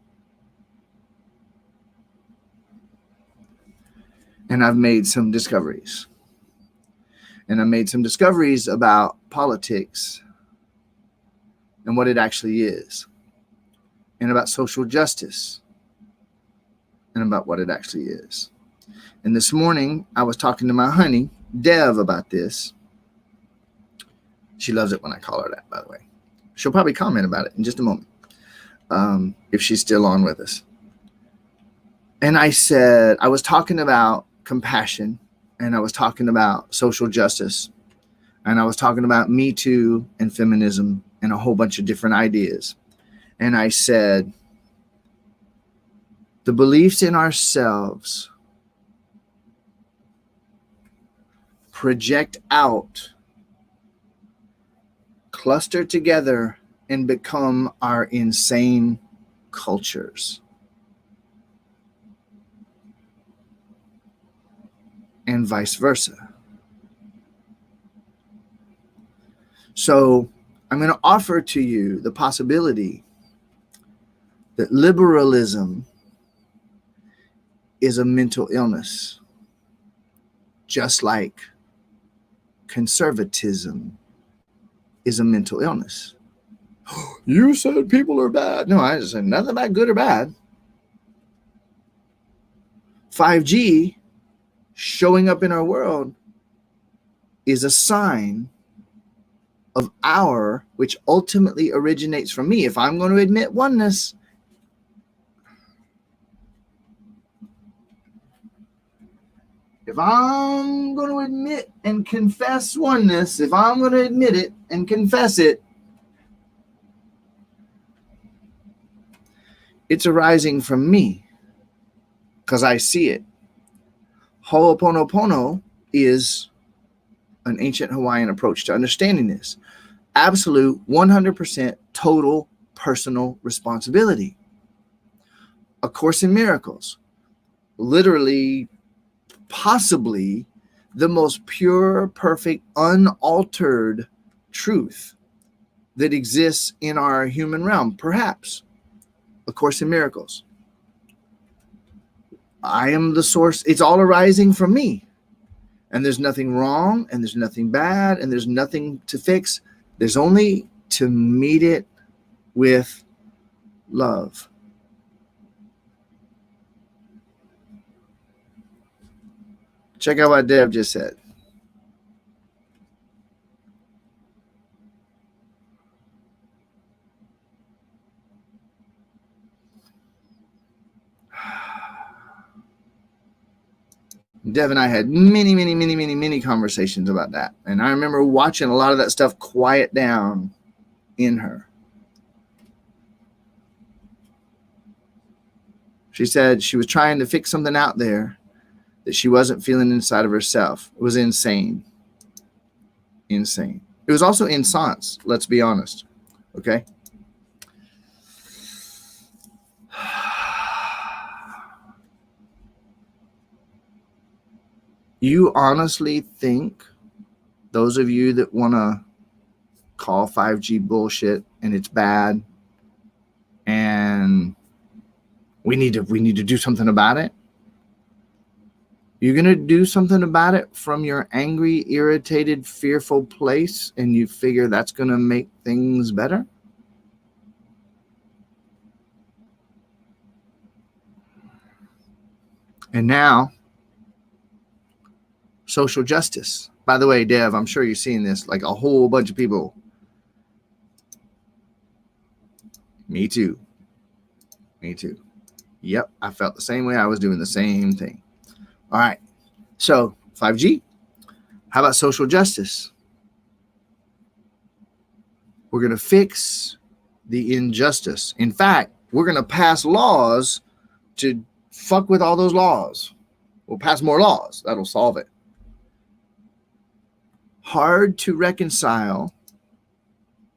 And I've made some discoveries. And I made some discoveries about politics and what it actually is, and about social justice and about what it actually is. And this morning, I was talking to my honey, Dev, about this. She loves it when I call her that, by the way. She'll probably comment about it in just a moment, if she's still on with us. And I said, I was talking about compassion, and I was talking about social justice, and I was talking about Me Too and feminism and a whole bunch of different ideas. And I said, the beliefs in ourselves project out, cluster together, and become our insane cultures. And vice versa. So I'm going to offer to you the possibility that liberalism is a mental illness, just like conservatism is a mental illness. You said people are bad. No, I said nothing about good or bad. 5G showing up in our world is a sign of our, which ultimately originates from me. If I'm going to admit oneness, if I'm going to admit and confess oneness, if I'm going to admit it and confess it, it's arising from me because I see it. Ho'oponopono is an ancient Hawaiian approach to understanding this. Absolute 100% total personal responsibility. A Course in Miracles, literally, possibly the most pure, perfect, unaltered truth that exists in our human realm, perhaps. A Course in Miracles. I am the source. It's all arising from me. And there's nothing wrong, and there's nothing bad, and there's nothing to fix. There's only to meet it with love. Check out what Deb just said. Dev and I had many conversations about that. And I remember watching a lot of that stuff quiet down in her. She said she was trying to fix something out there that she wasn't feeling inside of herself. It was insane. Insane. It was also inscience, let's be honest. Okay? You honestly think, those of you that want to call 5G bullshit and it's bad and we need to do something about it? You're going to do something about it from your angry, irritated, fearful place, and you figure that's going to make things better? And now, social justice. By the way, Dev, I'm sure you're seeing this, like a whole bunch of people. Me too. Me too. Yep, I felt the same way. I was doing the same thing. All right. So 5G. How about social justice? We're going to fix the injustice. In fact, we're going to pass laws to fuck with all those laws. We'll pass more laws. That'll solve it. Hard to reconcile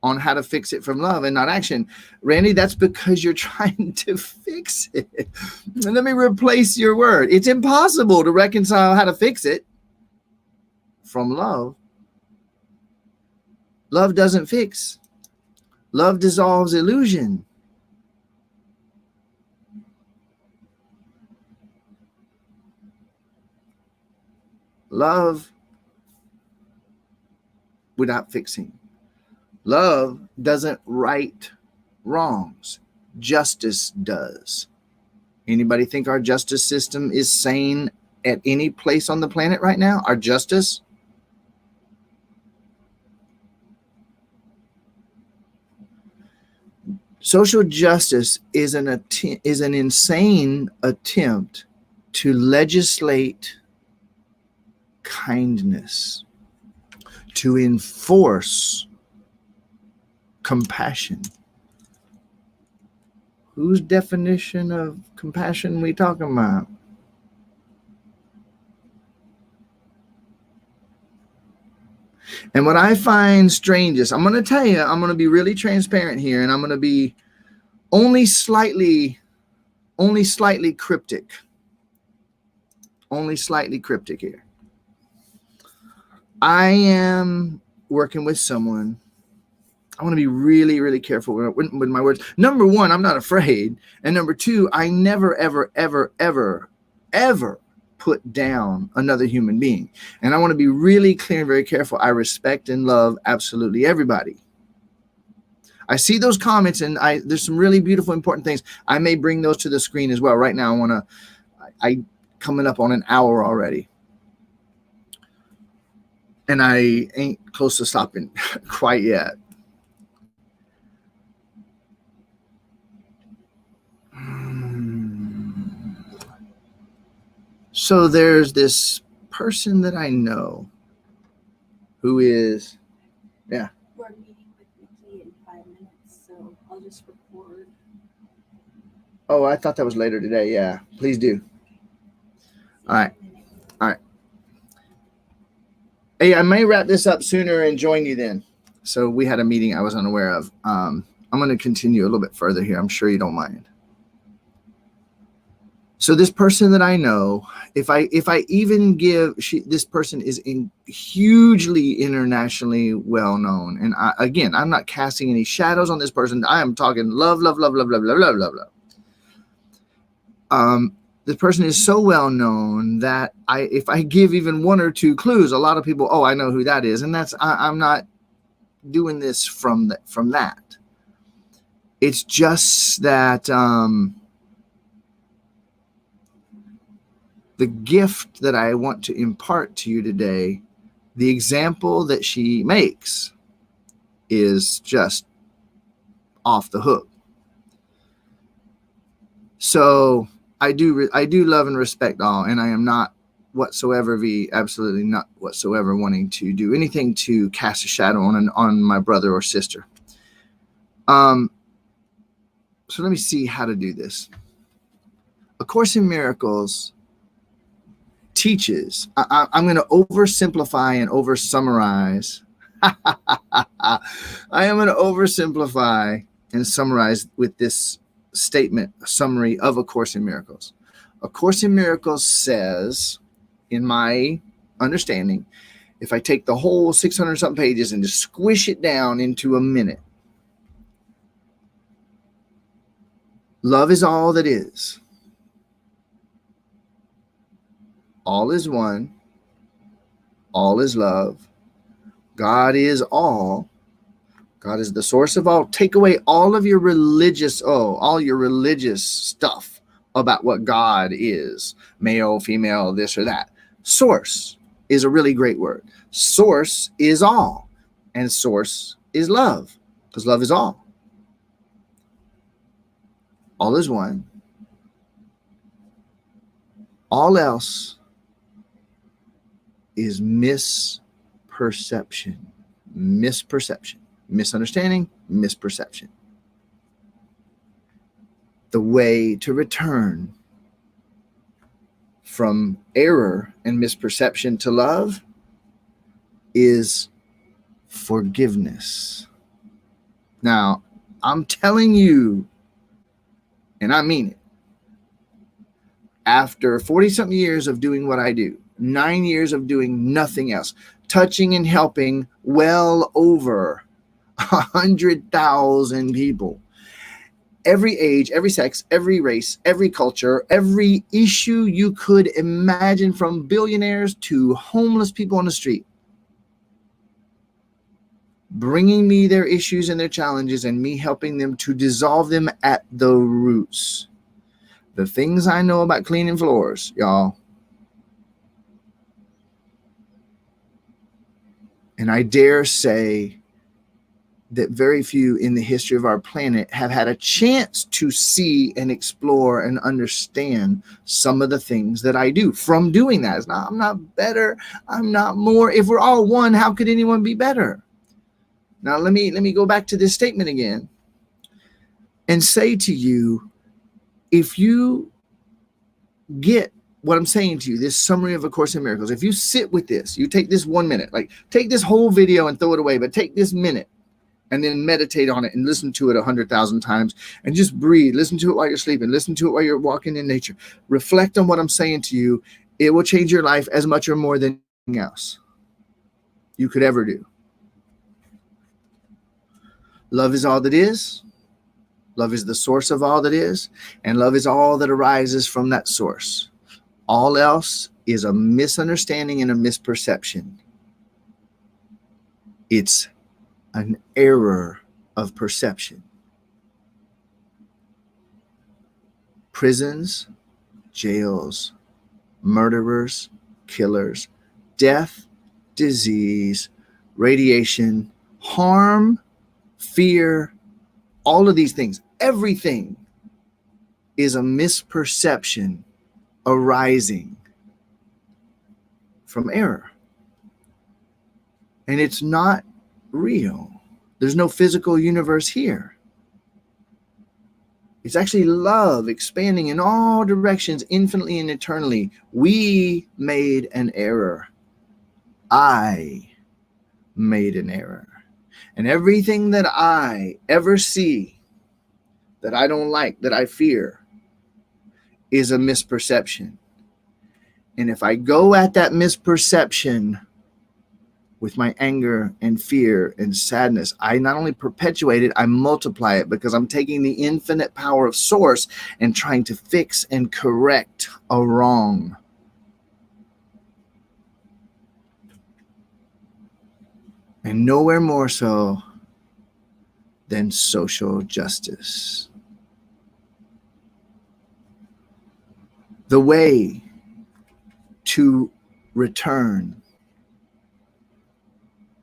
on how to fix it from love and not action. Randy, that's because you're trying to fix it. And let me replace your word. It's impossible to reconcile how to fix it from love. Love doesn't fix. Love dissolves illusion. Love without fixing. Love doesn't right wrongs. Justice does. Anybody think our justice system is sane at any place on the planet right now? Our justice? Social justice is an insane attempt to legislate kindness, to enforce compassion. Whose definition of compassion we talking about? And what I find strangest, I'm going to tell you, I'm going to be really transparent here, and I'm going to be only slightly cryptic. Only slightly cryptic here. I am working with someone. I want to be really, really careful with my words. Number one, I'm not afraid. And number two, I never, ever, ever, ever, ever put down another human being. And I want to be really clear and very careful. I respect and love absolutely everybody. I see those comments, and there's some really beautiful, important things. I may bring those to the screen as well. Right now, I coming up on an hour already. And I ain't close to stopping quite yet. So there's this person that I know who is, yeah. We're meeting with Nikki in 5 minutes, so I'll just record. Oh, I thought that was later today. Yeah, please do. All right. All right. Hey, I may wrap this up sooner and join you then. So we had a meeting I was unaware of. I'm going to continue a little bit further here. I'm sure you don't mind. So this person that I know, if I even give, this person is hugely internationally well known. And again, I'm not casting any shadows on this person. I am talking love, love, love, love, love, love, love, love, love. This person is so well known that if I give even one or two clues, a lot of people, oh, I know who that is. And I'm not doing this from that. It's just that, the gift that I want to impart to you today, the example that she makes is just off the hook. So I do love and respect all, and I am not absolutely not whatsoever wanting to do anything to cast a shadow on my brother or sister. So let me see how to do this. A Course in Miracles teaches, I'm going to oversimplify and oversummarize. I am going to oversimplify and summarize with this statement, a summary of A Course in Miracles. A Course in Miracles says, in my understanding, if I take the whole 600 something pages and just squish it down into a minute, love is all that is. All is one. All is love. God is all. God is the source of all. Take away all of your religious, all your religious stuff about what God is. Male, female, this or that. Source is a really great word. Source is all. And source is love. Because love is all. All is one. All else is misperception, misunderstanding, misperception. The way to return from error and misperception to love is forgiveness. Now, I'm telling you, and I mean it, after 40-something years of doing what I do, 9 years of doing nothing else, touching and helping well over 100,000 people. Every age, every sex, every race, every culture, every issue you could imagine, from billionaires to homeless people on the street, bringing me their issues and their challenges and me helping them to dissolve them at the roots. The things I know about cleaning floors, y'all. And I dare say that very few in the history of our planet have had a chance to see and explore and understand some of the things that I do from doing that. I'm not better. I'm not more. If we're all one, how could anyone be better? Now, let me go back to this statement again and say to you, if you get what I'm saying to you, this summary of A Course in Miracles, if you sit with this, you take this 1 minute, like take this whole video and throw it away, but take this minute and then meditate on it and listen to it 100,000 times and just breathe. Listen to it while you're sleeping. Listen to it while you're walking in nature. Reflect on what I'm saying to you. It will change your life as much or more than anything else you could ever do. Love is all that is. Love is the source of all that is. And love is all that arises from that source. All else is a misunderstanding and a misperception. It's an error of perception. Prisons, jails, murderers, killers, death, disease, radiation, harm, fear, all of these things, everything is a misperception arising from error. And it's not real. There's no physical universe here. It's actually love expanding in all directions, infinitely and eternally. We made an error. I made an error. And everything that I ever see that I don't like, that I fear, is a misperception. And if I go at that misperception with my anger and fear and sadness, I not only perpetuate it, I multiply it, because I'm taking the infinite power of source and trying to fix and correct a wrong. And nowhere more so than social justice. The way to return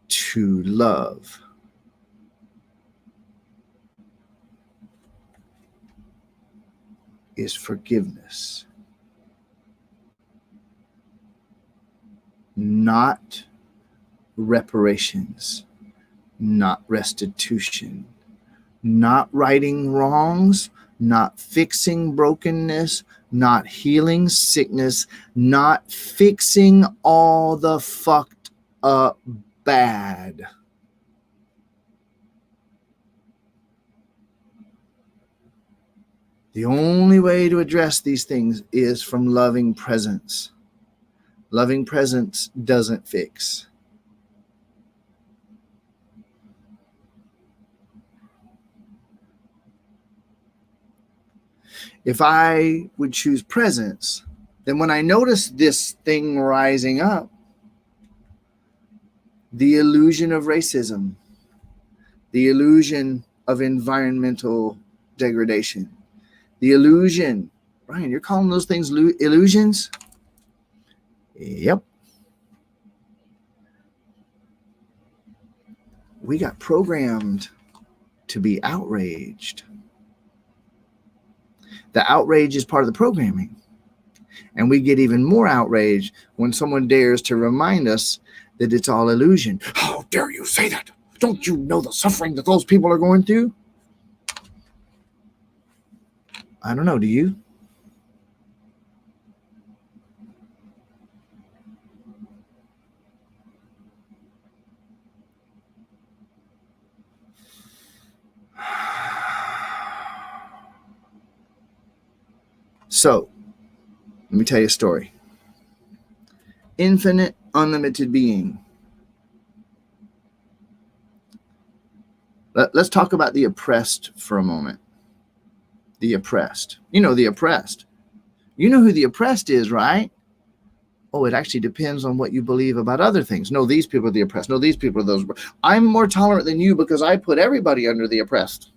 to love is forgiveness, not reparations, not restitution, not righting wrongs, not fixing brokenness, not healing sickness, not fixing all the fucked up bad. The only way to address these things is from loving presence. Loving presence doesn't fix. If I would choose presence, then when I notice this thing rising up, the illusion of racism, the illusion of environmental degradation, the illusion, Brian, you're calling those things illusions? Yep. We got programmed to be outraged. The outrage is part of the programming. And we get even more outraged when someone dares to remind us that it's all illusion. How dare you say that? Don't you know the suffering that those people are going through? I don't know, do you? So, let me tell you a story. infinite, unlimited being. Let's talk about the oppressed for a moment. The oppressed. You know the oppressed. You know who the oppressed is, right? Oh, it actually depends on what you believe about other things. No, these people are the oppressed. No, these people are those. I'm more tolerant than you because I put everybody under the oppressed.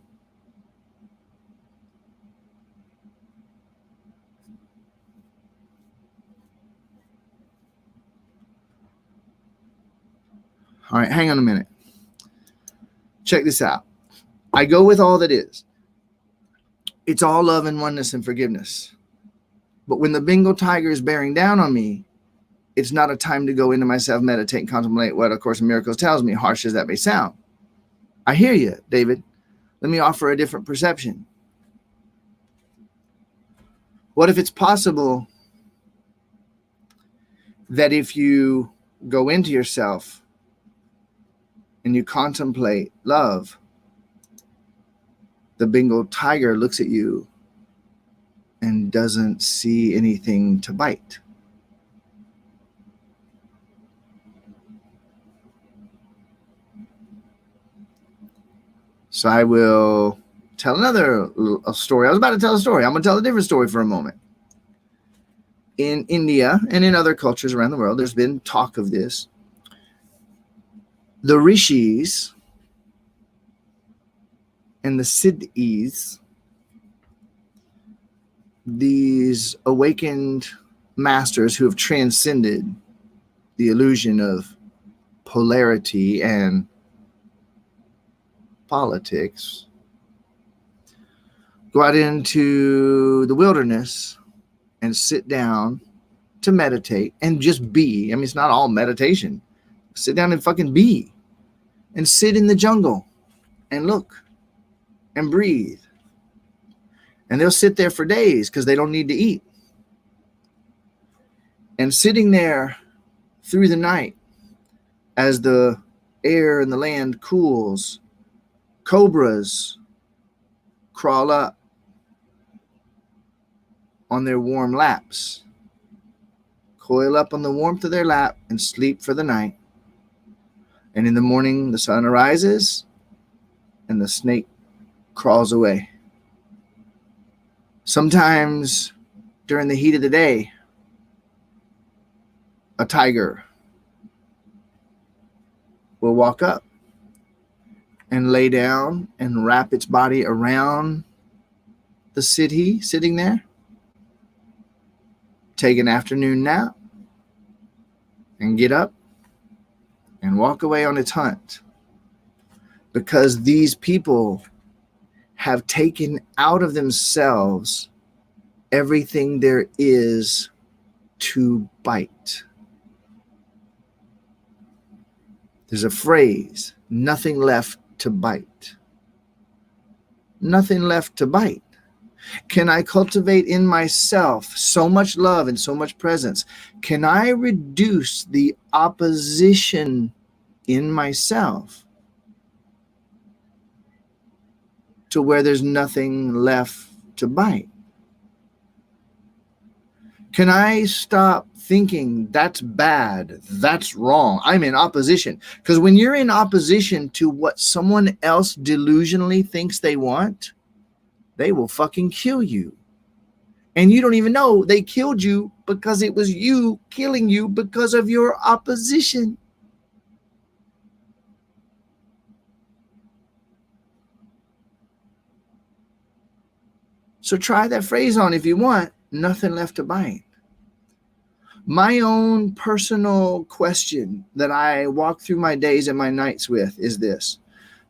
All right, hang on a minute. Check this out. I go with all that is. It's all love and oneness and forgiveness. But when the Bengal tiger is bearing down on me, it's not a time to go into myself, meditate, and contemplate what A Course in Miracles tells me, harsh as that may sound. I hear you, David. Let me offer a different perception. What if it's possible that if you go into yourself and you contemplate love, the Bengal tiger looks at you and doesn't see anything to bite? So I will tell another story. I was about to tell a story. I'm going to tell a different story for a moment. In India and in other cultures around the world, there's been talk of this. The rishis and the siddhis, these awakened masters who have transcended the illusion of polarity and politics, go out into the wilderness and sit down to meditate and just be. I mean, it's not all meditation. Sit down and fucking be, and sit in the jungle and look and breathe. And they'll sit there for days because they don't need to eat. And sitting there through the night as the air and the land cools, cobras crawl up on their warm laps, coil up on the warmth of their lap and sleep for the night. And in the morning, the sun arises and the snake crawls away. Sometimes during the heat of the day, a tiger will walk up and lay down and wrap its body around the siddhi sitting there, take an afternoon nap, and get up and walk away on its hunt. Because these people have taken out of themselves everything there is to bite. There's a phrase, nothing left to bite. Nothing left to bite. Can I cultivate in myself so much love and so much presence? Can I reduce the opposition in myself to where there's nothing left to bite? Can I stop thinking that's bad, that's wrong, I'm in opposition? Because when you're in opposition to what someone else delusionally thinks they want, they will fucking kill you. And you don't even know they killed you because it was you killing you because of your opposition. So try that phrase on if you want. Nothing left to bite. My own personal question that I walk through my days and my nights with is this: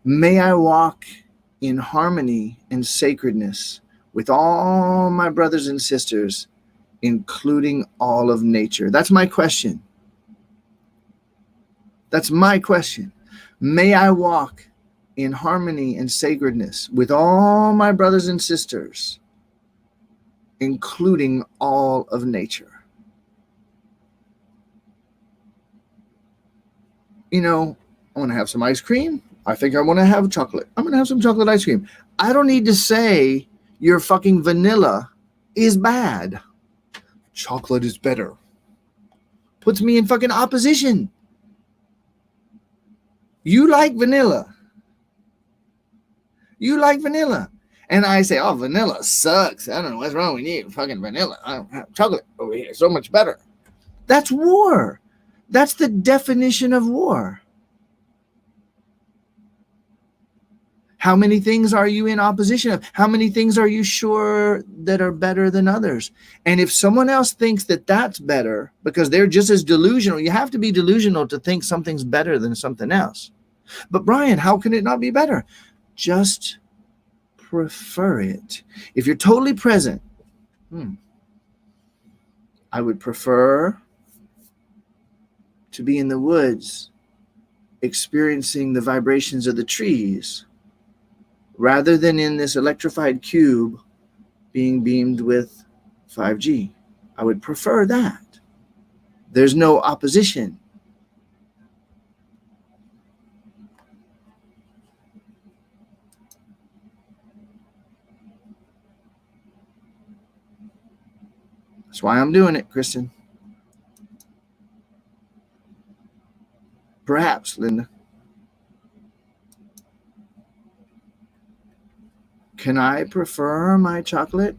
may I walk in harmony and sacredness with all my brothers and sisters, including all of nature. That's my question. That's my question. May I walk in harmony and sacredness with all my brothers and sisters, including all of nature. You know, I want to have some ice cream. I think I want to have chocolate. I'm going to have some chocolate ice cream. I don't need to say your fucking vanilla is bad. Chocolate is better. puts me in fucking opposition. You like vanilla. You like vanilla. And I say, oh, vanilla sucks. I don't know what's wrong with you. Fucking vanilla. I don't have chocolate over here. So much better. That's war. That's the definition of war. How many things are you in opposition of? How many things are you sure that are better than others? And if someone else thinks that that's better because they're just as delusional, you have to be delusional to think something's better than something else. But Brian, how can it not be better? Just prefer it. If you're totally present, I would prefer to be in the woods experiencing the vibrations of the trees rather than in this electrified cube being beamed with 5G. I would prefer that. There's no opposition. That's why I'm doing it, Kristen. Perhaps, Linda. Can I prefer my chocolate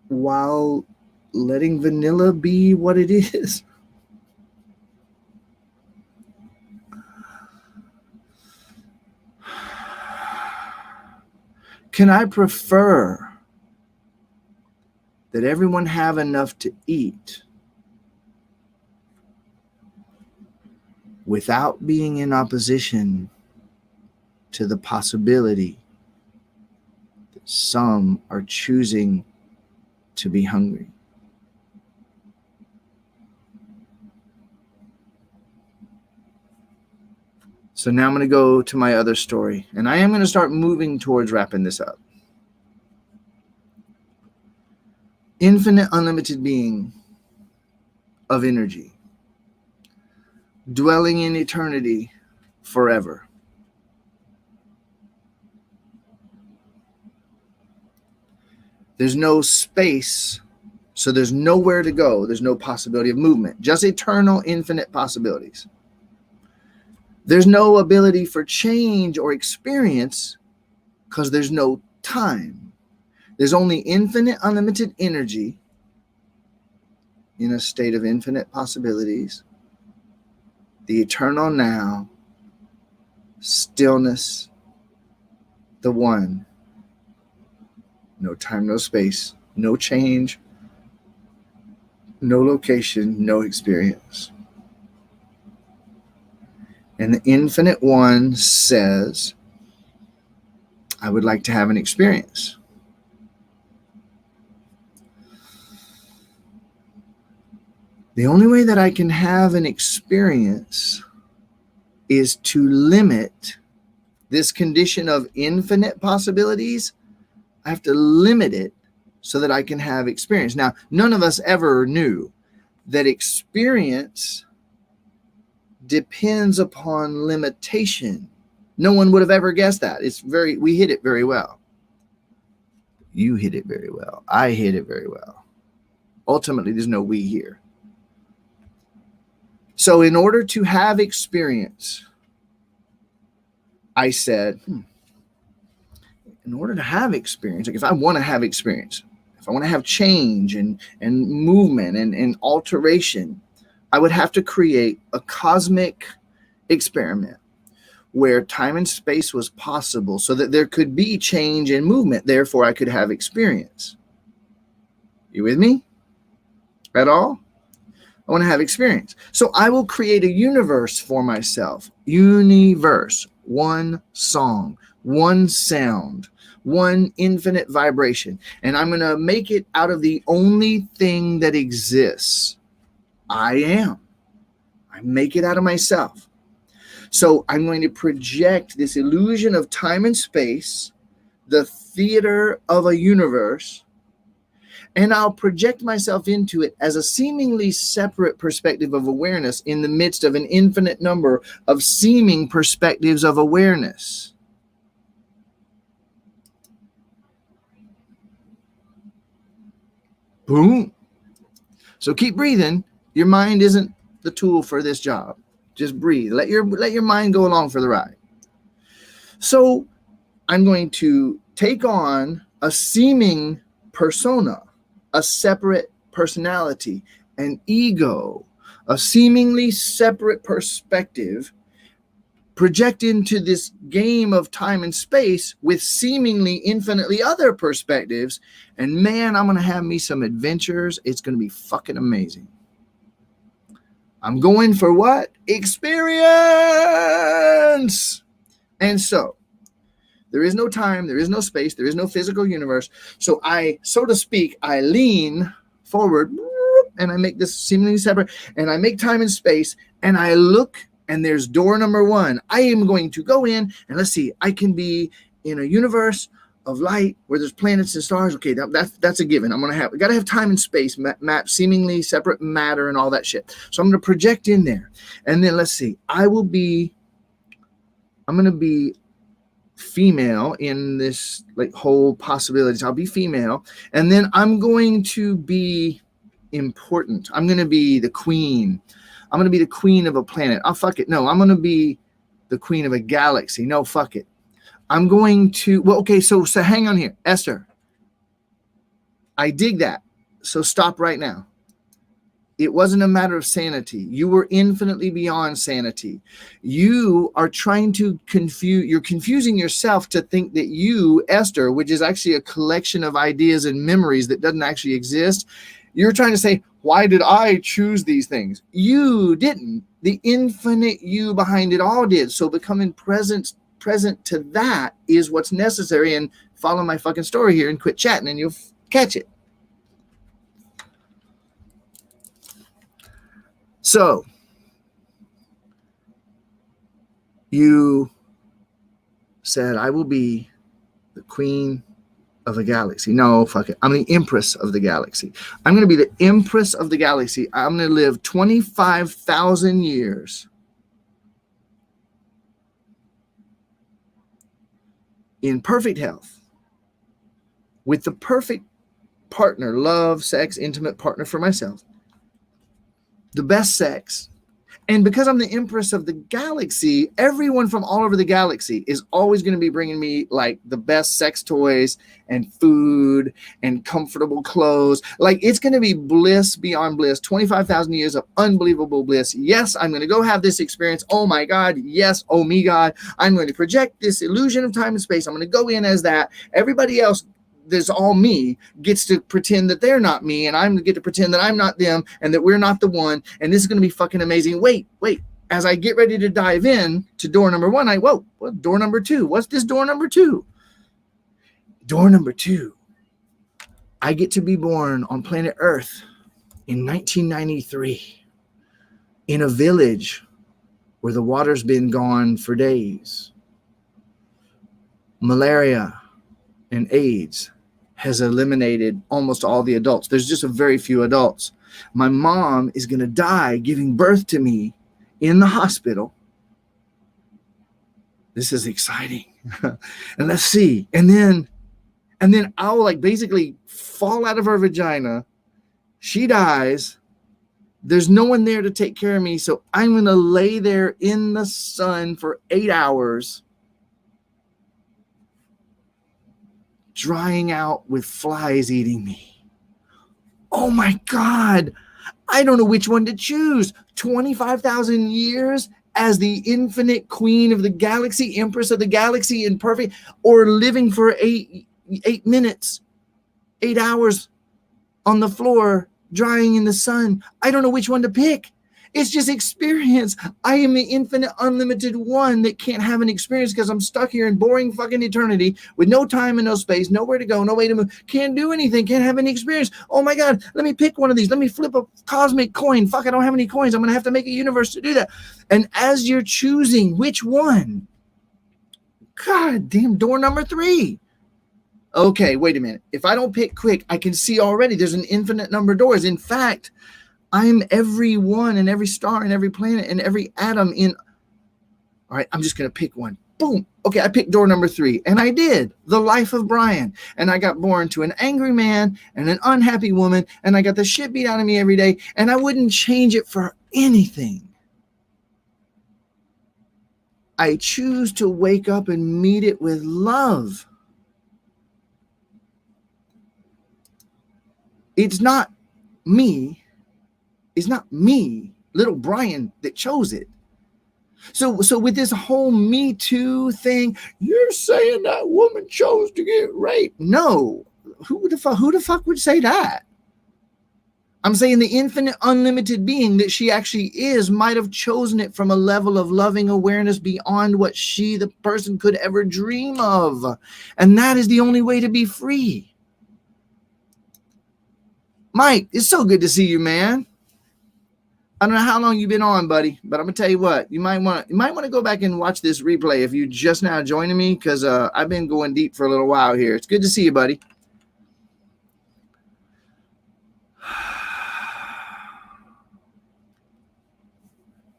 while letting vanilla be what it is? Can I prefer that everyone have enough to eat without being in opposition to the possibility that some are choosing to be hungry? So now I'm going to go to my other story, and I am going to start moving towards wrapping this up. Infinite, unlimited being of energy, dwelling in eternity forever. There's no space, so there's nowhere to go. There's no possibility of movement, just eternal, infinite possibilities. There's no ability for change or experience because there's no time. There's only infinite, unlimited energy in a state of infinite possibilities. The eternal now, stillness, the one. No time, no space, no change, no location, no experience. And the infinite one says, I would like to have an experience. The only way that I can have an experience is to limit this condition of infinite possibilities. I have to limit it so that I can have experience. Now, none of us ever knew that experience depends upon limitation. No one would have ever guessed that. We hit it very well. You hit it very well. I hit it very well. Ultimately, there's no we here. So in order to have experience, I said, in order to have experience, like if I want to have experience, if I want to have change and movement and alteration, I would have to create a cosmic experiment where time and space was possible so that there could be change and movement. Therefore, I could have experience. You with me at all? I want to have experience. So I will create a universe for myself. Universe. One song, one sound, one infinite vibration. And I'm going to make it out of the only thing that exists. I am. I make it out of myself. So I'm going to project this illusion of time and space, the theater of a universe, and I'll project myself into it as a seemingly separate perspective of awareness in the midst of an infinite number of seeming perspectives of awareness. Boom. So keep breathing. Your mind isn't the tool for this job. Just breathe. Let your mind go along for the ride. So I'm going to take on a seeming persona, a separate personality, an ego, a seemingly separate perspective, project into this game of time and space with seemingly infinitely other perspectives. And man, I'm going to have me some adventures. It's going to be fucking amazing. I'm going for what? Experience. And so there is no time, there is no space, there is no physical universe. So so to speak, I lean forward and I make this seemingly separate, and I make time and space, and I look, and there's door number 1. I am going to go in, and let's see, I can be in a universe of light where there's planets and stars. Okay, that's a given. We got to have time and space, map seemingly separate matter and all that shit. So I'm going to project in there, and then let's see, I'm going to be female in this like whole possibilities. I'll be female, and then I'm going to be important. I'm going to be the queen. I'm going to be the queen of a planet. Oh, fuck it. No, I'm going to be the queen of a galaxy. No, fuck it. I'm going to, well, okay, so hang on here. Esther, I dig that. So stop right now. It wasn't a matter of sanity. You were infinitely beyond sanity. You are trying to you're confusing yourself to think that you, Esther, which is actually a collection of ideas and memories that doesn't actually exist. You're trying to say, why did I choose these things? You didn't. The infinite you behind it all did. So becoming present to that is what's necessary. And follow my fucking story here and quit chatting and you'll catch it. So you said, I will be the queen of the galaxy. No, fuck it. I'm the empress of the galaxy. I'm going to be the empress of the galaxy. I'm going to live 25,000 years in perfect health with the perfect partner, love, sex, intimate partner for myself. The best sex. And because I'm the empress of the galaxy, everyone from all over the galaxy is always going to be bringing me like the best sex toys and food and comfortable clothes. Like it's going to be bliss beyond bliss, 25,000 years of unbelievable bliss. Yes, I'm going to go have this experience. Oh my God. Yes. Oh me God. I'm going to project this illusion of time and space. I'm going to go in as that. Everybody else, there's all me, gets to pretend that they're not me, and I'm going to get to pretend that I'm not them, and that we're not the one, and this is going to be fucking amazing. Wait. As I get ready to dive in to door number 1, door number 2? What's this door number 2? Door number 2. I get to be born on planet Earth in 1993 in a village where the water's been gone for days. Malaria and AIDS has eliminated almost all the adults. There's just a very few adults. My mom is going to die giving birth to me in the hospital. This is exciting. And let's see. And then I'll like basically fall out of her vagina. She dies. There's no one there to take care of me. So I'm going to lay there in the sun for 8 hours, drying out with flies eating me. Oh my God. I don't know which one to choose. 25,000 years as the infinite queen of the galaxy, empress of the galaxy in perfect, or living for 8 minutes, 8 hours on the floor, drying in the sun. I don't know which one to pick. It's just experience. I am the infinite, unlimited one that can't have an experience because I'm stuck here in boring fucking eternity with no time and no space, nowhere to go, no way to move. Can't do anything. Can't have any experience. Oh my God, let me pick one of these. Let me flip a cosmic coin. Fuck, I don't have any coins. I'm going to have to make a universe to do that. And as you're choosing which one, God damn, door number 3. Okay, wait a minute. If I don't pick quick, I can see already there's an infinite number of doors. In fact, I'm every one and every star and every planet and every atom in. All right, I'm just going to pick one. boom. Okay, I picked door number 3, and I did the life of Brian. And I got born to an angry man and an unhappy woman, and I got the shit beat out of me every day, and I wouldn't change it for anything. I choose to wake up and meet it with love. It's not me, little Brian, that chose it. So with this whole Me Too thing, you're saying that woman chose to get raped. No, who the fuck would say that? I'm saying the infinite, unlimited being that she actually is might have chosen it from a level of loving awareness beyond what she, the person, could ever dream of. And that is the only way to be free. Mike, it's so good to see you, man. I don't know how long you've been on, buddy, but I'm gonna tell you what, you might want to go back and watch this replay if you just now joining me, because I've been going deep for a little while here. It's good to see you, buddy.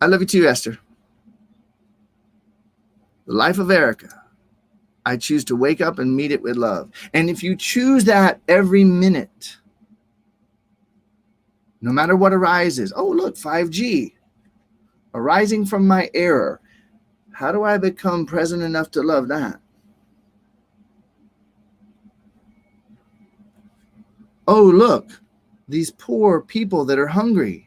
I love you too, Esther. The life of Erica. I choose to wake up and meet it with love. And if you choose that every minute, no matter what arises, oh, look, 5G, arising from my error. How do I become present enough to love that? Oh, look, these poor people that are hungry.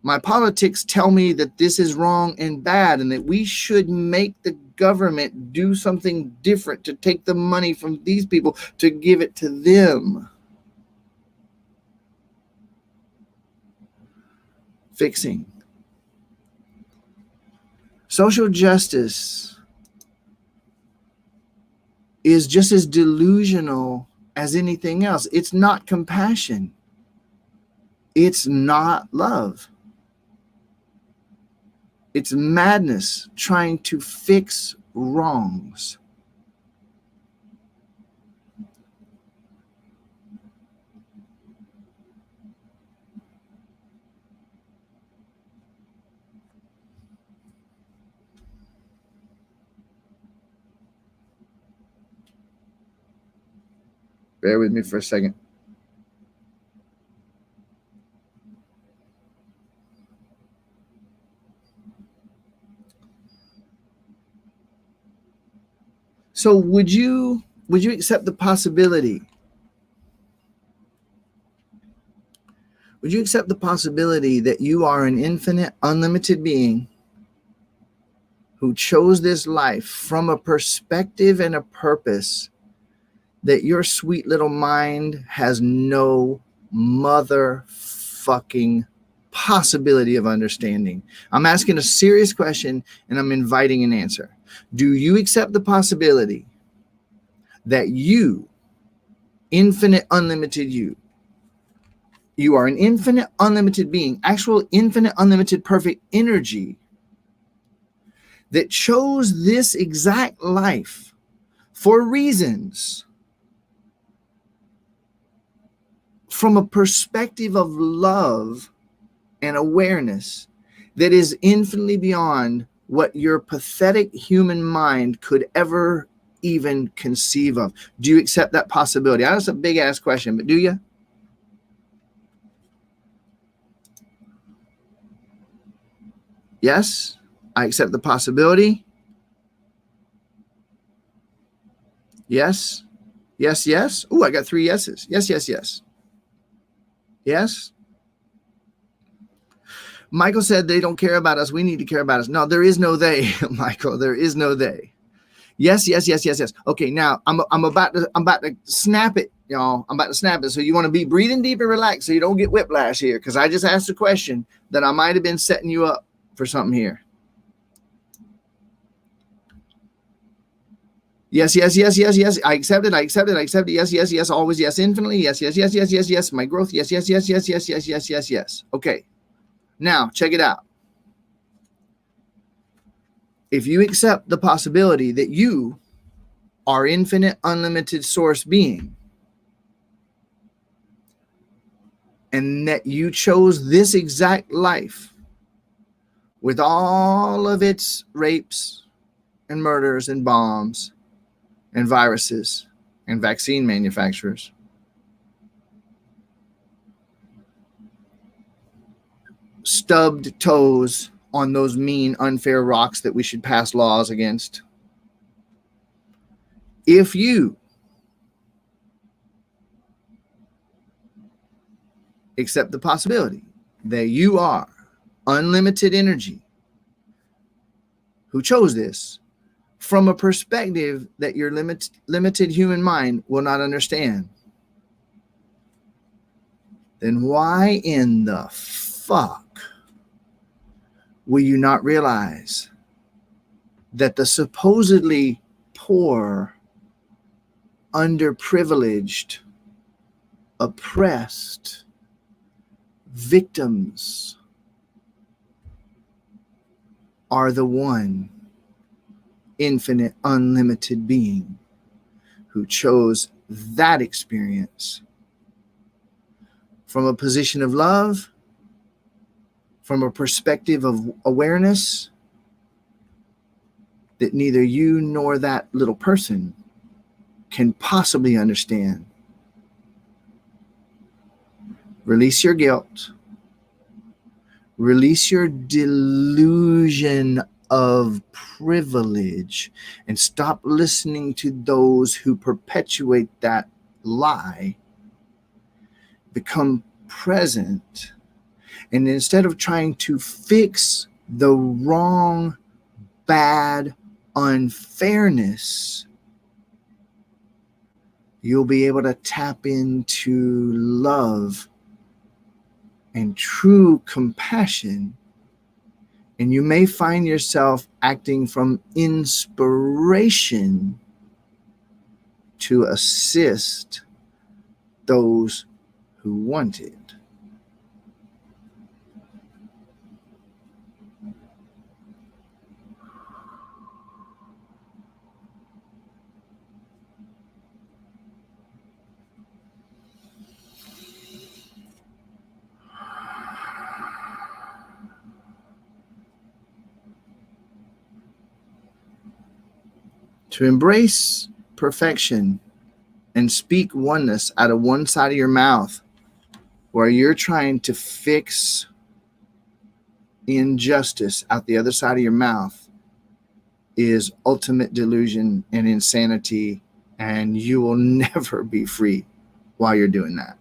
My politics tell me that this is wrong and bad, and that we should make the government do something different to take the money from these people to give it to them. Fixing. Social justice is just as delusional as anything else. It's not compassion. It's not love. It's madness trying to fix wrongs. Bear with me for a second. So would you accept the possibility? Would you accept the possibility that you are an infinite, unlimited being who chose this life from a perspective and a purpose that your sweet little mind has no motherfucking possibility of understanding? I'm asking a serious question and I'm inviting an answer. Do you accept the possibility that you, infinite, unlimited you are an infinite, unlimited being, actual infinite, unlimited, perfect energy that chose this exact life for reasons from a perspective of love and awareness that is infinitely beyond what your pathetic human mind could ever even conceive of? Do you accept that possibility? That's a big ass question, but do you? Yes, I accept the possibility. Yes, yes, yes. Oh, I got 3 yeses. Yes, yes, yes. Yes. Michael said they don't care about us. We need to care about us. No, there is no they, Michael. There is no they. Yes, yes, yes, yes, yes. Okay, now I'm about to snap it, y'all. I'm about to snap it. So you want to be breathing deep and relaxed so you don't get whiplash here, because I just asked a question that I might have been setting you up for something here. Yes, yes, yes, yes, yes. I accept it. I accept it. I accept it. Yes, yes, yes. Always yes. Infinitely. Yes, yes, yes, yes, yes, yes. My growth. Yes, yes, yes, yes, yes, yes, yes, yes, yes. Okay. Now check it out. If you accept the possibility that you are infinite, unlimited source being, and that you chose this exact life with all of its rapes and murders and bombs and viruses and vaccine manufacturers. Stubbed toes on those mean, unfair rocks that we should pass laws against. If you accept the possibility that you are unlimited energy who chose this from a perspective that your limited human mind will not understand, then why in the fuck will you not realize that the supposedly poor, underprivileged, oppressed victims are the one infinite, unlimited being who chose that experience from a position of love, from a perspective of awareness that neither you nor that little person can possibly understand. Release your guilt. Release your delusion of privilege and stop listening to those who perpetuate that lie. Become present. And instead of trying to fix the wrong, bad unfairness, you'll be able to tap into love and true compassion, and you may find yourself acting from inspiration to assist those who want it. To embrace perfection and speak oneness out of one side of your mouth, where you're trying to fix injustice out the other side of your mouth, is ultimate delusion and insanity, and you will never be free while you're doing that.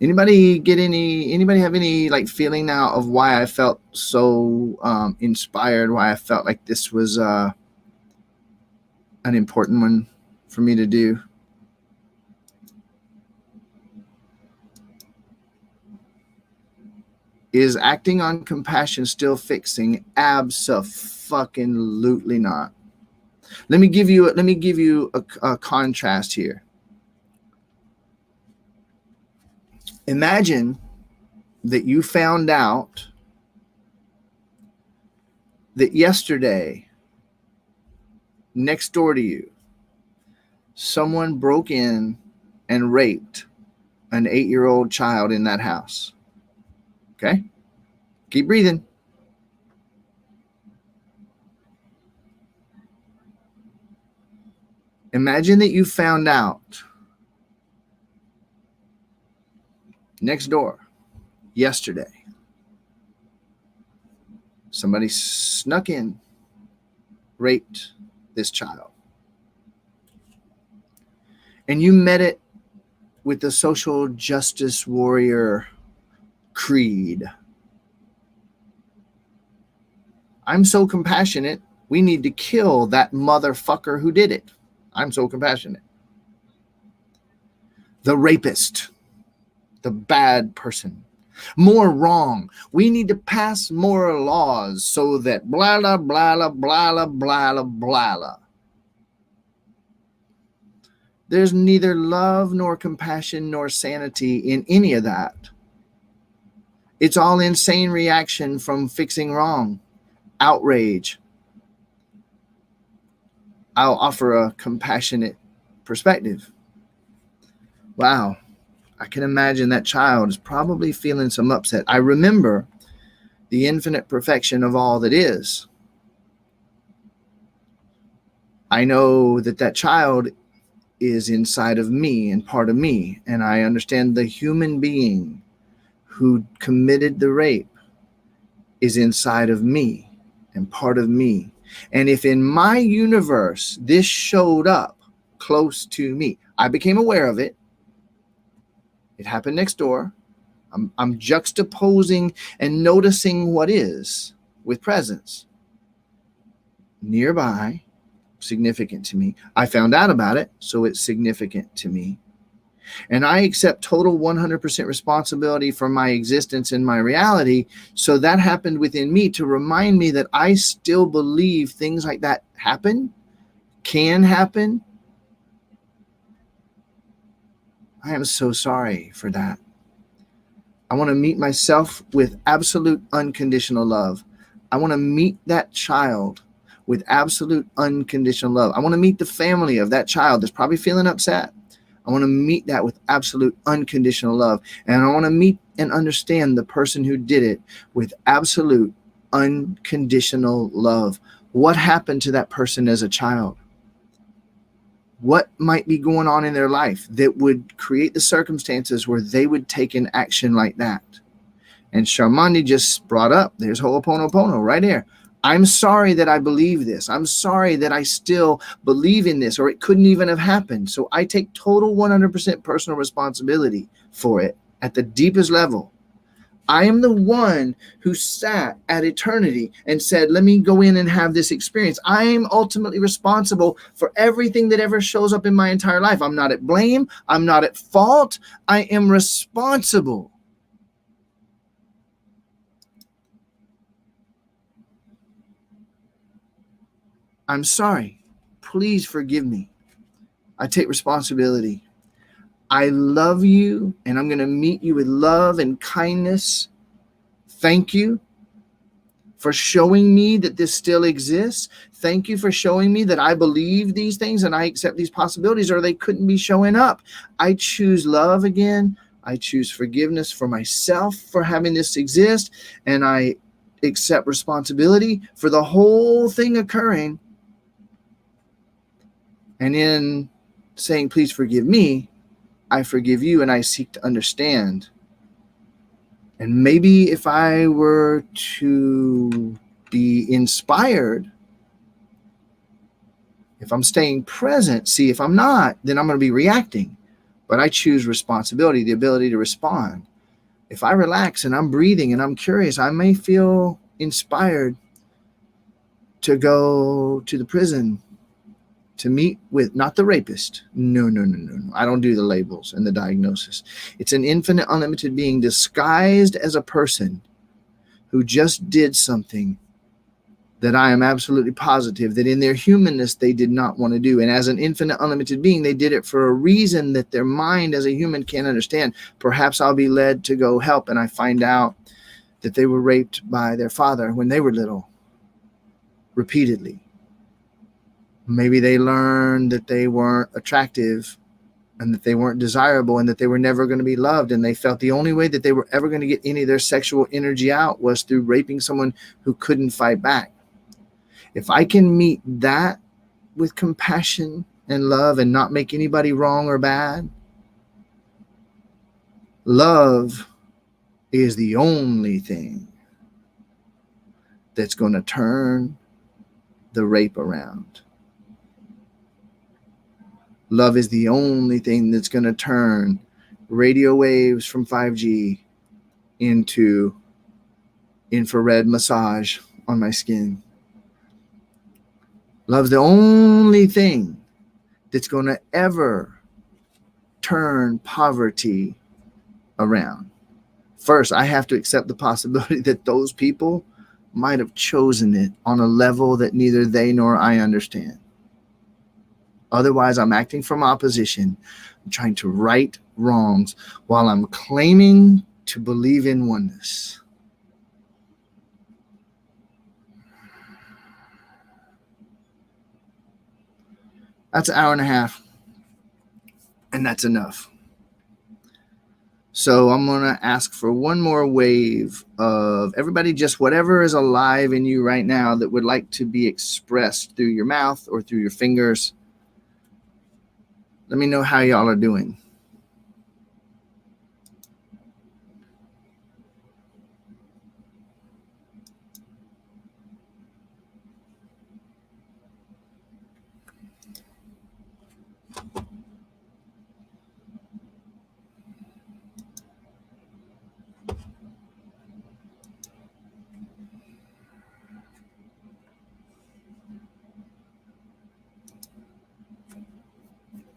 Anybody have any like feeling now of why I felt so inspired, why I felt like this was an important one for me to do? Is acting on compassion still fixing? Abso-fucking-lutely not. Let me give you a contrast here. Imagine that you found out that yesterday, next door to you, someone broke in and raped an 8-year-old child in that house. Okay? Keep breathing. Imagine that you found out next door yesterday somebody snuck in, raped this child, and you met it with the social justice warrior creed. I'm so compassionate, we need to kill that motherfucker who did it. I'm so compassionate. The rapist, the bad person, more wrong. We need to pass more laws so that blah, blah, blah, blah, blah, blah, blah, blah. There's neither love nor compassion nor sanity in any of that. It's all insane reaction from fixing wrong, outrage. I'll offer a compassionate perspective. Wow. I can imagine that child is probably feeling some upset. I remember the infinite perfection of all that is. I know that that child is inside of me and part of me, and I understand the human being who committed the rape is inside of me and part of me. And if in my universe this showed up close to me, I became aware of it. It happened next door. I'm juxtaposing and noticing what is with presence. Nearby, significant to me. I found out about it, so it's significant to me. And I accept total 100% responsibility for my existence and my reality. So that happened within me to remind me that I still believe things like that happen, can happen. I am so sorry for that. I want to meet myself with absolute unconditional love. I want to meet that child with absolute unconditional love. I want to meet the family of that child that's probably feeling upset. I want to meet that with absolute unconditional love. And I want to meet and understand the person who did it with absolute unconditional love. What happened to that person as a child? What might be going on in their life that would create the circumstances where they would take an action like that? And Sharmandi just brought up, there's Ho'oponopono right there. I'm sorry that I believe this. I'm sorry that I still believe in this, or it couldn't even have happened. So I take total 100% personal responsibility for it at the deepest level. I am the one who sat at eternity and said, let me go in and have this experience. I am ultimately responsible for everything that ever shows up in my entire life. I'm not at blame. I'm not at fault. I am responsible. I'm sorry. Please forgive me. I take responsibility. I love you, and I'm going to meet you with love and kindness. Thank you for showing me that this still exists. Thank you for showing me that I believe these things and I accept these possibilities, or they couldn't be showing up. I choose love again. I choose forgiveness for myself for having this exist, and I accept responsibility for the whole thing occurring. And in saying, please forgive me, I forgive you, and I seek to understand. And maybe if I were to be inspired, if I'm staying present, see, if I'm not, then I'm going to be reacting. But I choose responsibility, the ability to respond. If I relax and I'm breathing and I'm curious, I may feel inspired to go to the prison to meet with, not the rapist. No. I don't do the labels and the diagnosis. It's an infinite, unlimited being disguised as a person who just did something that I am absolutely positive that in their humanness they did not want to do. And as an infinite, unlimited being, they did it for a reason that their mind as a human can't understand. Perhaps I'll be led to go help, and I find out that they were raped by their father when they were little, repeatedly. Maybe they learned that they weren't attractive and that they weren't desirable and that they were never going to be loved. And they felt the only way that they were ever going to get any of their sexual energy out was through raping someone who couldn't fight back. If I can meet that with compassion and love and not make anybody wrong or bad, love is the only thing that's going to turn the rape around. Love is the only thing that's going to turn radio waves from 5G into infrared massage on my skin. Love's the only thing that's going to ever turn poverty around. First, I have to accept the possibility that those people might have chosen it on a level that neither they nor I understand. Otherwise, I'm acting from opposition. I'm trying to right wrongs while I'm claiming to believe in oneness. That's an hour and a half, and that's enough. So I'm going to ask for one more wave of everybody, just whatever is alive in you right now that would like to be expressed through your mouth or through your fingers. Let me know how y'all are doing.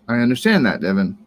I understand that, Devin.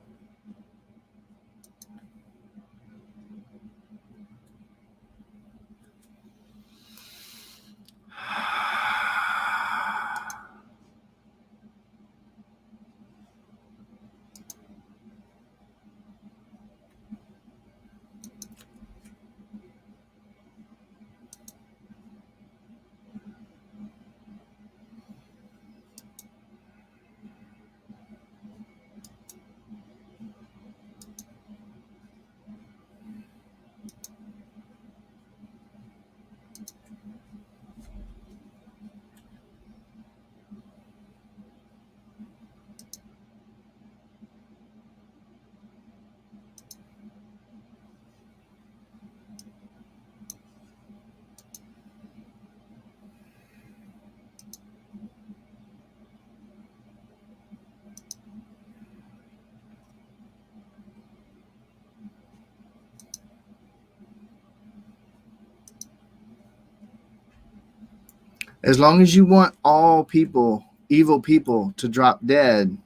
As long as you want all people, evil people, to drop dead,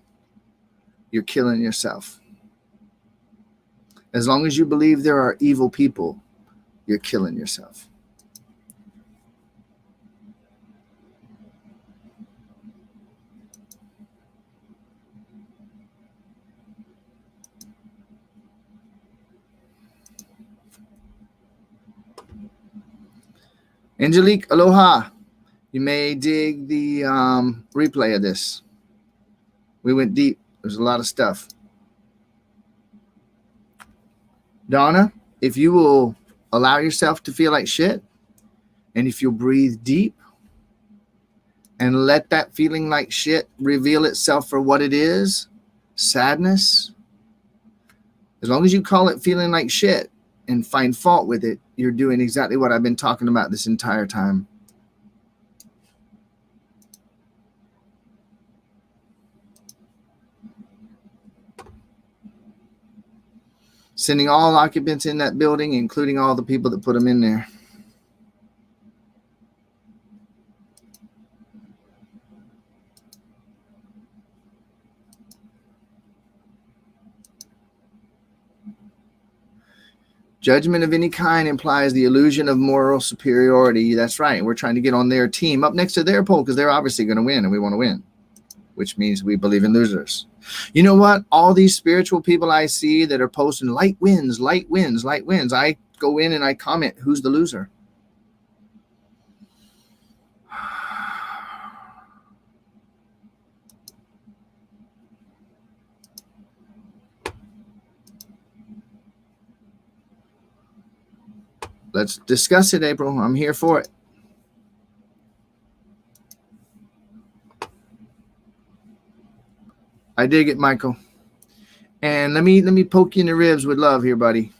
you're killing yourself. As long as you believe there are evil people, you're killing yourself. Angelique, aloha. You may dig the replay of this. We went deep. There's a lot of stuff. Donna, if you will allow yourself to feel like shit, and if you'll breathe deep and let that feeling like shit reveal itself for what it is, sadness, as long as you call it feeling like shit and find fault with it, you're doing exactly what I've been talking about this entire time. Sending all occupants in that building, including all the people that put them in there. Judgment of any kind implies the illusion of moral superiority. That's right. We're trying to get on their team, up next to their pole, because they're obviously going to win, and we want to win, which means we believe in losers. You know what? All these spiritual people I see that are posting light wins, light wins, light wins. I go in and I comment, who's the loser? Let's discuss it, April. I'm here for it. I dig it, Michael. And let me poke you in the ribs with love here, buddy.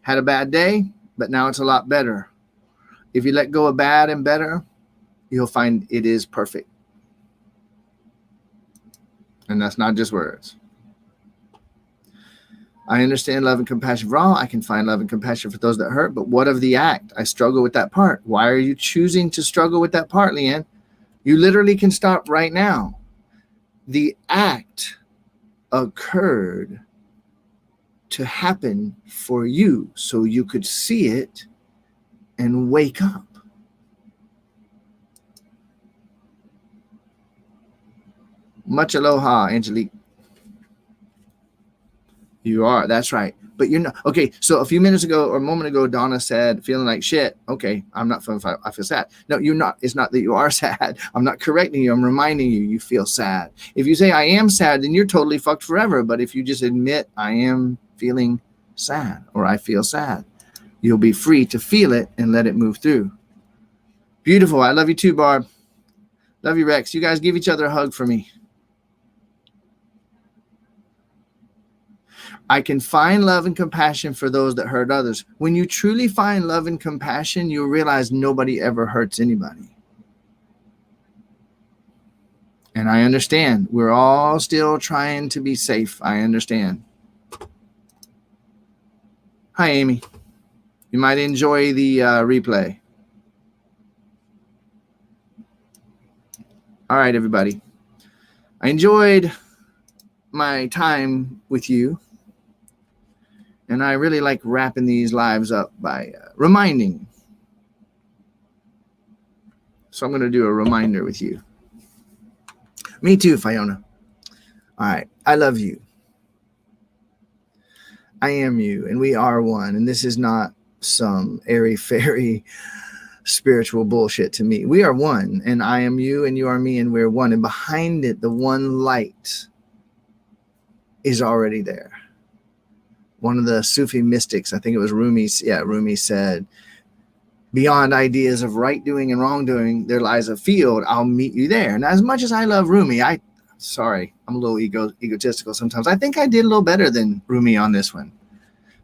Had a bad day, but now it's a lot better. If you let go of bad and better, you'll find it is perfect. And that's not just words. I understand love and compassion for all. I can find love and compassion for those that hurt. But what of the act? I struggle with that part. Why are you choosing to struggle with that part, Leanne? You literally can stop right now. The act occurred to happen for you so you could see it and wake up. Much aloha, Angelique. You are. That's right. But you're not. Okay, so a few minutes ago or a moment ago, Donna said, feeling like shit. Okay, I'm not feeling, I feel sad. No, you're not. It's not that you are sad. I'm not correcting you. I'm reminding you, you feel sad. If you say I am sad, then you're totally fucked forever. But if you just admit I am feeling sad, or I feel sad. You'll be free to feel it and let it move through. Beautiful. I love you too, Barb. Love you, Rex. You guys give each other a hug for me. I can find love and compassion for those that hurt others. When you truly find love and compassion, you'll realize nobody ever hurts anybody. And I understand. We're all still trying to be safe. I understand. Hi, Amy. You might enjoy the replay. All right, everybody. I enjoyed my time with you. And I really like wrapping these lives up by reminding. So I'm going to do a reminder with you. Me too, Fiona. All right. I love you. I am you, and we are one. And this is not some airy-fairy spiritual bullshit to me. We are one, and I am you, and you are me, and we're one. And behind it, the one light is already there. One of the Sufi mystics, I think it was Rumi, Rumi said, beyond ideas of right doing and wrongdoing, there lies a field. I'll meet you there. And as much as I love Rumi, sorry, I'm a little egotistical sometimes. I think I did a little better than Rumi on this one.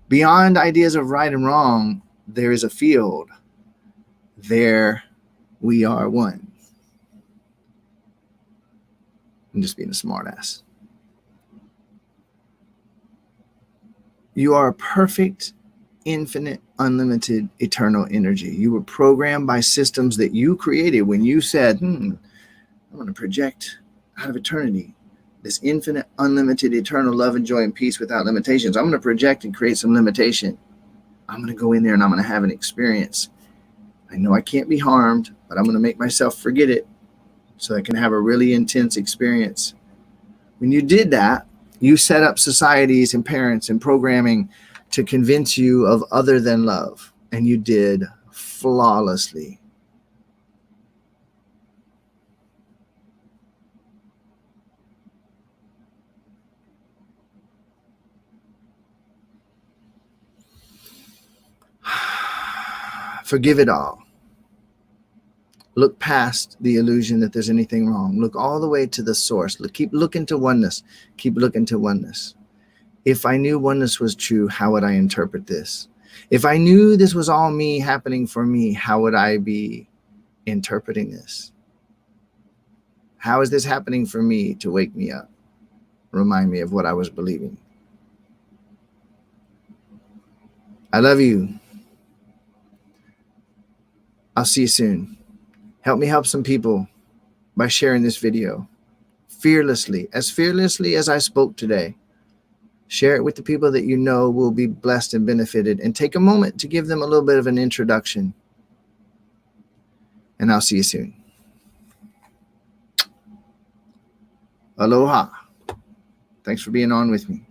Beyond ideas of right and wrong, there is a field. There we are one. I'm just being a smartass. You are perfect, infinite, unlimited, eternal energy. You were programmed by systems that you created when you said, I'm going to project out of eternity this infinite, unlimited, eternal love and joy and peace without limitations. I'm going to project and create some limitation. I'm going to go in there and I'm going to have an experience. I know I can't be harmed, but I'm going to make myself forget it so I can have a really intense experience. When you did that, you set up societies and parents and programming to convince you of other than love. And you did flawlessly. Forgive it all. Look past the illusion that there's anything wrong. Look all the way to the source. Keep looking to oneness. Keep looking to oneness. If I knew oneness was true, how would I interpret this? If I knew this was all me happening for me, how would I be interpreting this? How is this happening for me to wake me up? Remind me of what I was believing. I love you. I'll see you soon. Help me help some people by sharing this video fearlessly as I spoke today. Share it with the people that you know will be blessed and benefited, and take a moment to give them a little bit of an introduction. And I'll see you soon. Aloha. Thanks for being on with me.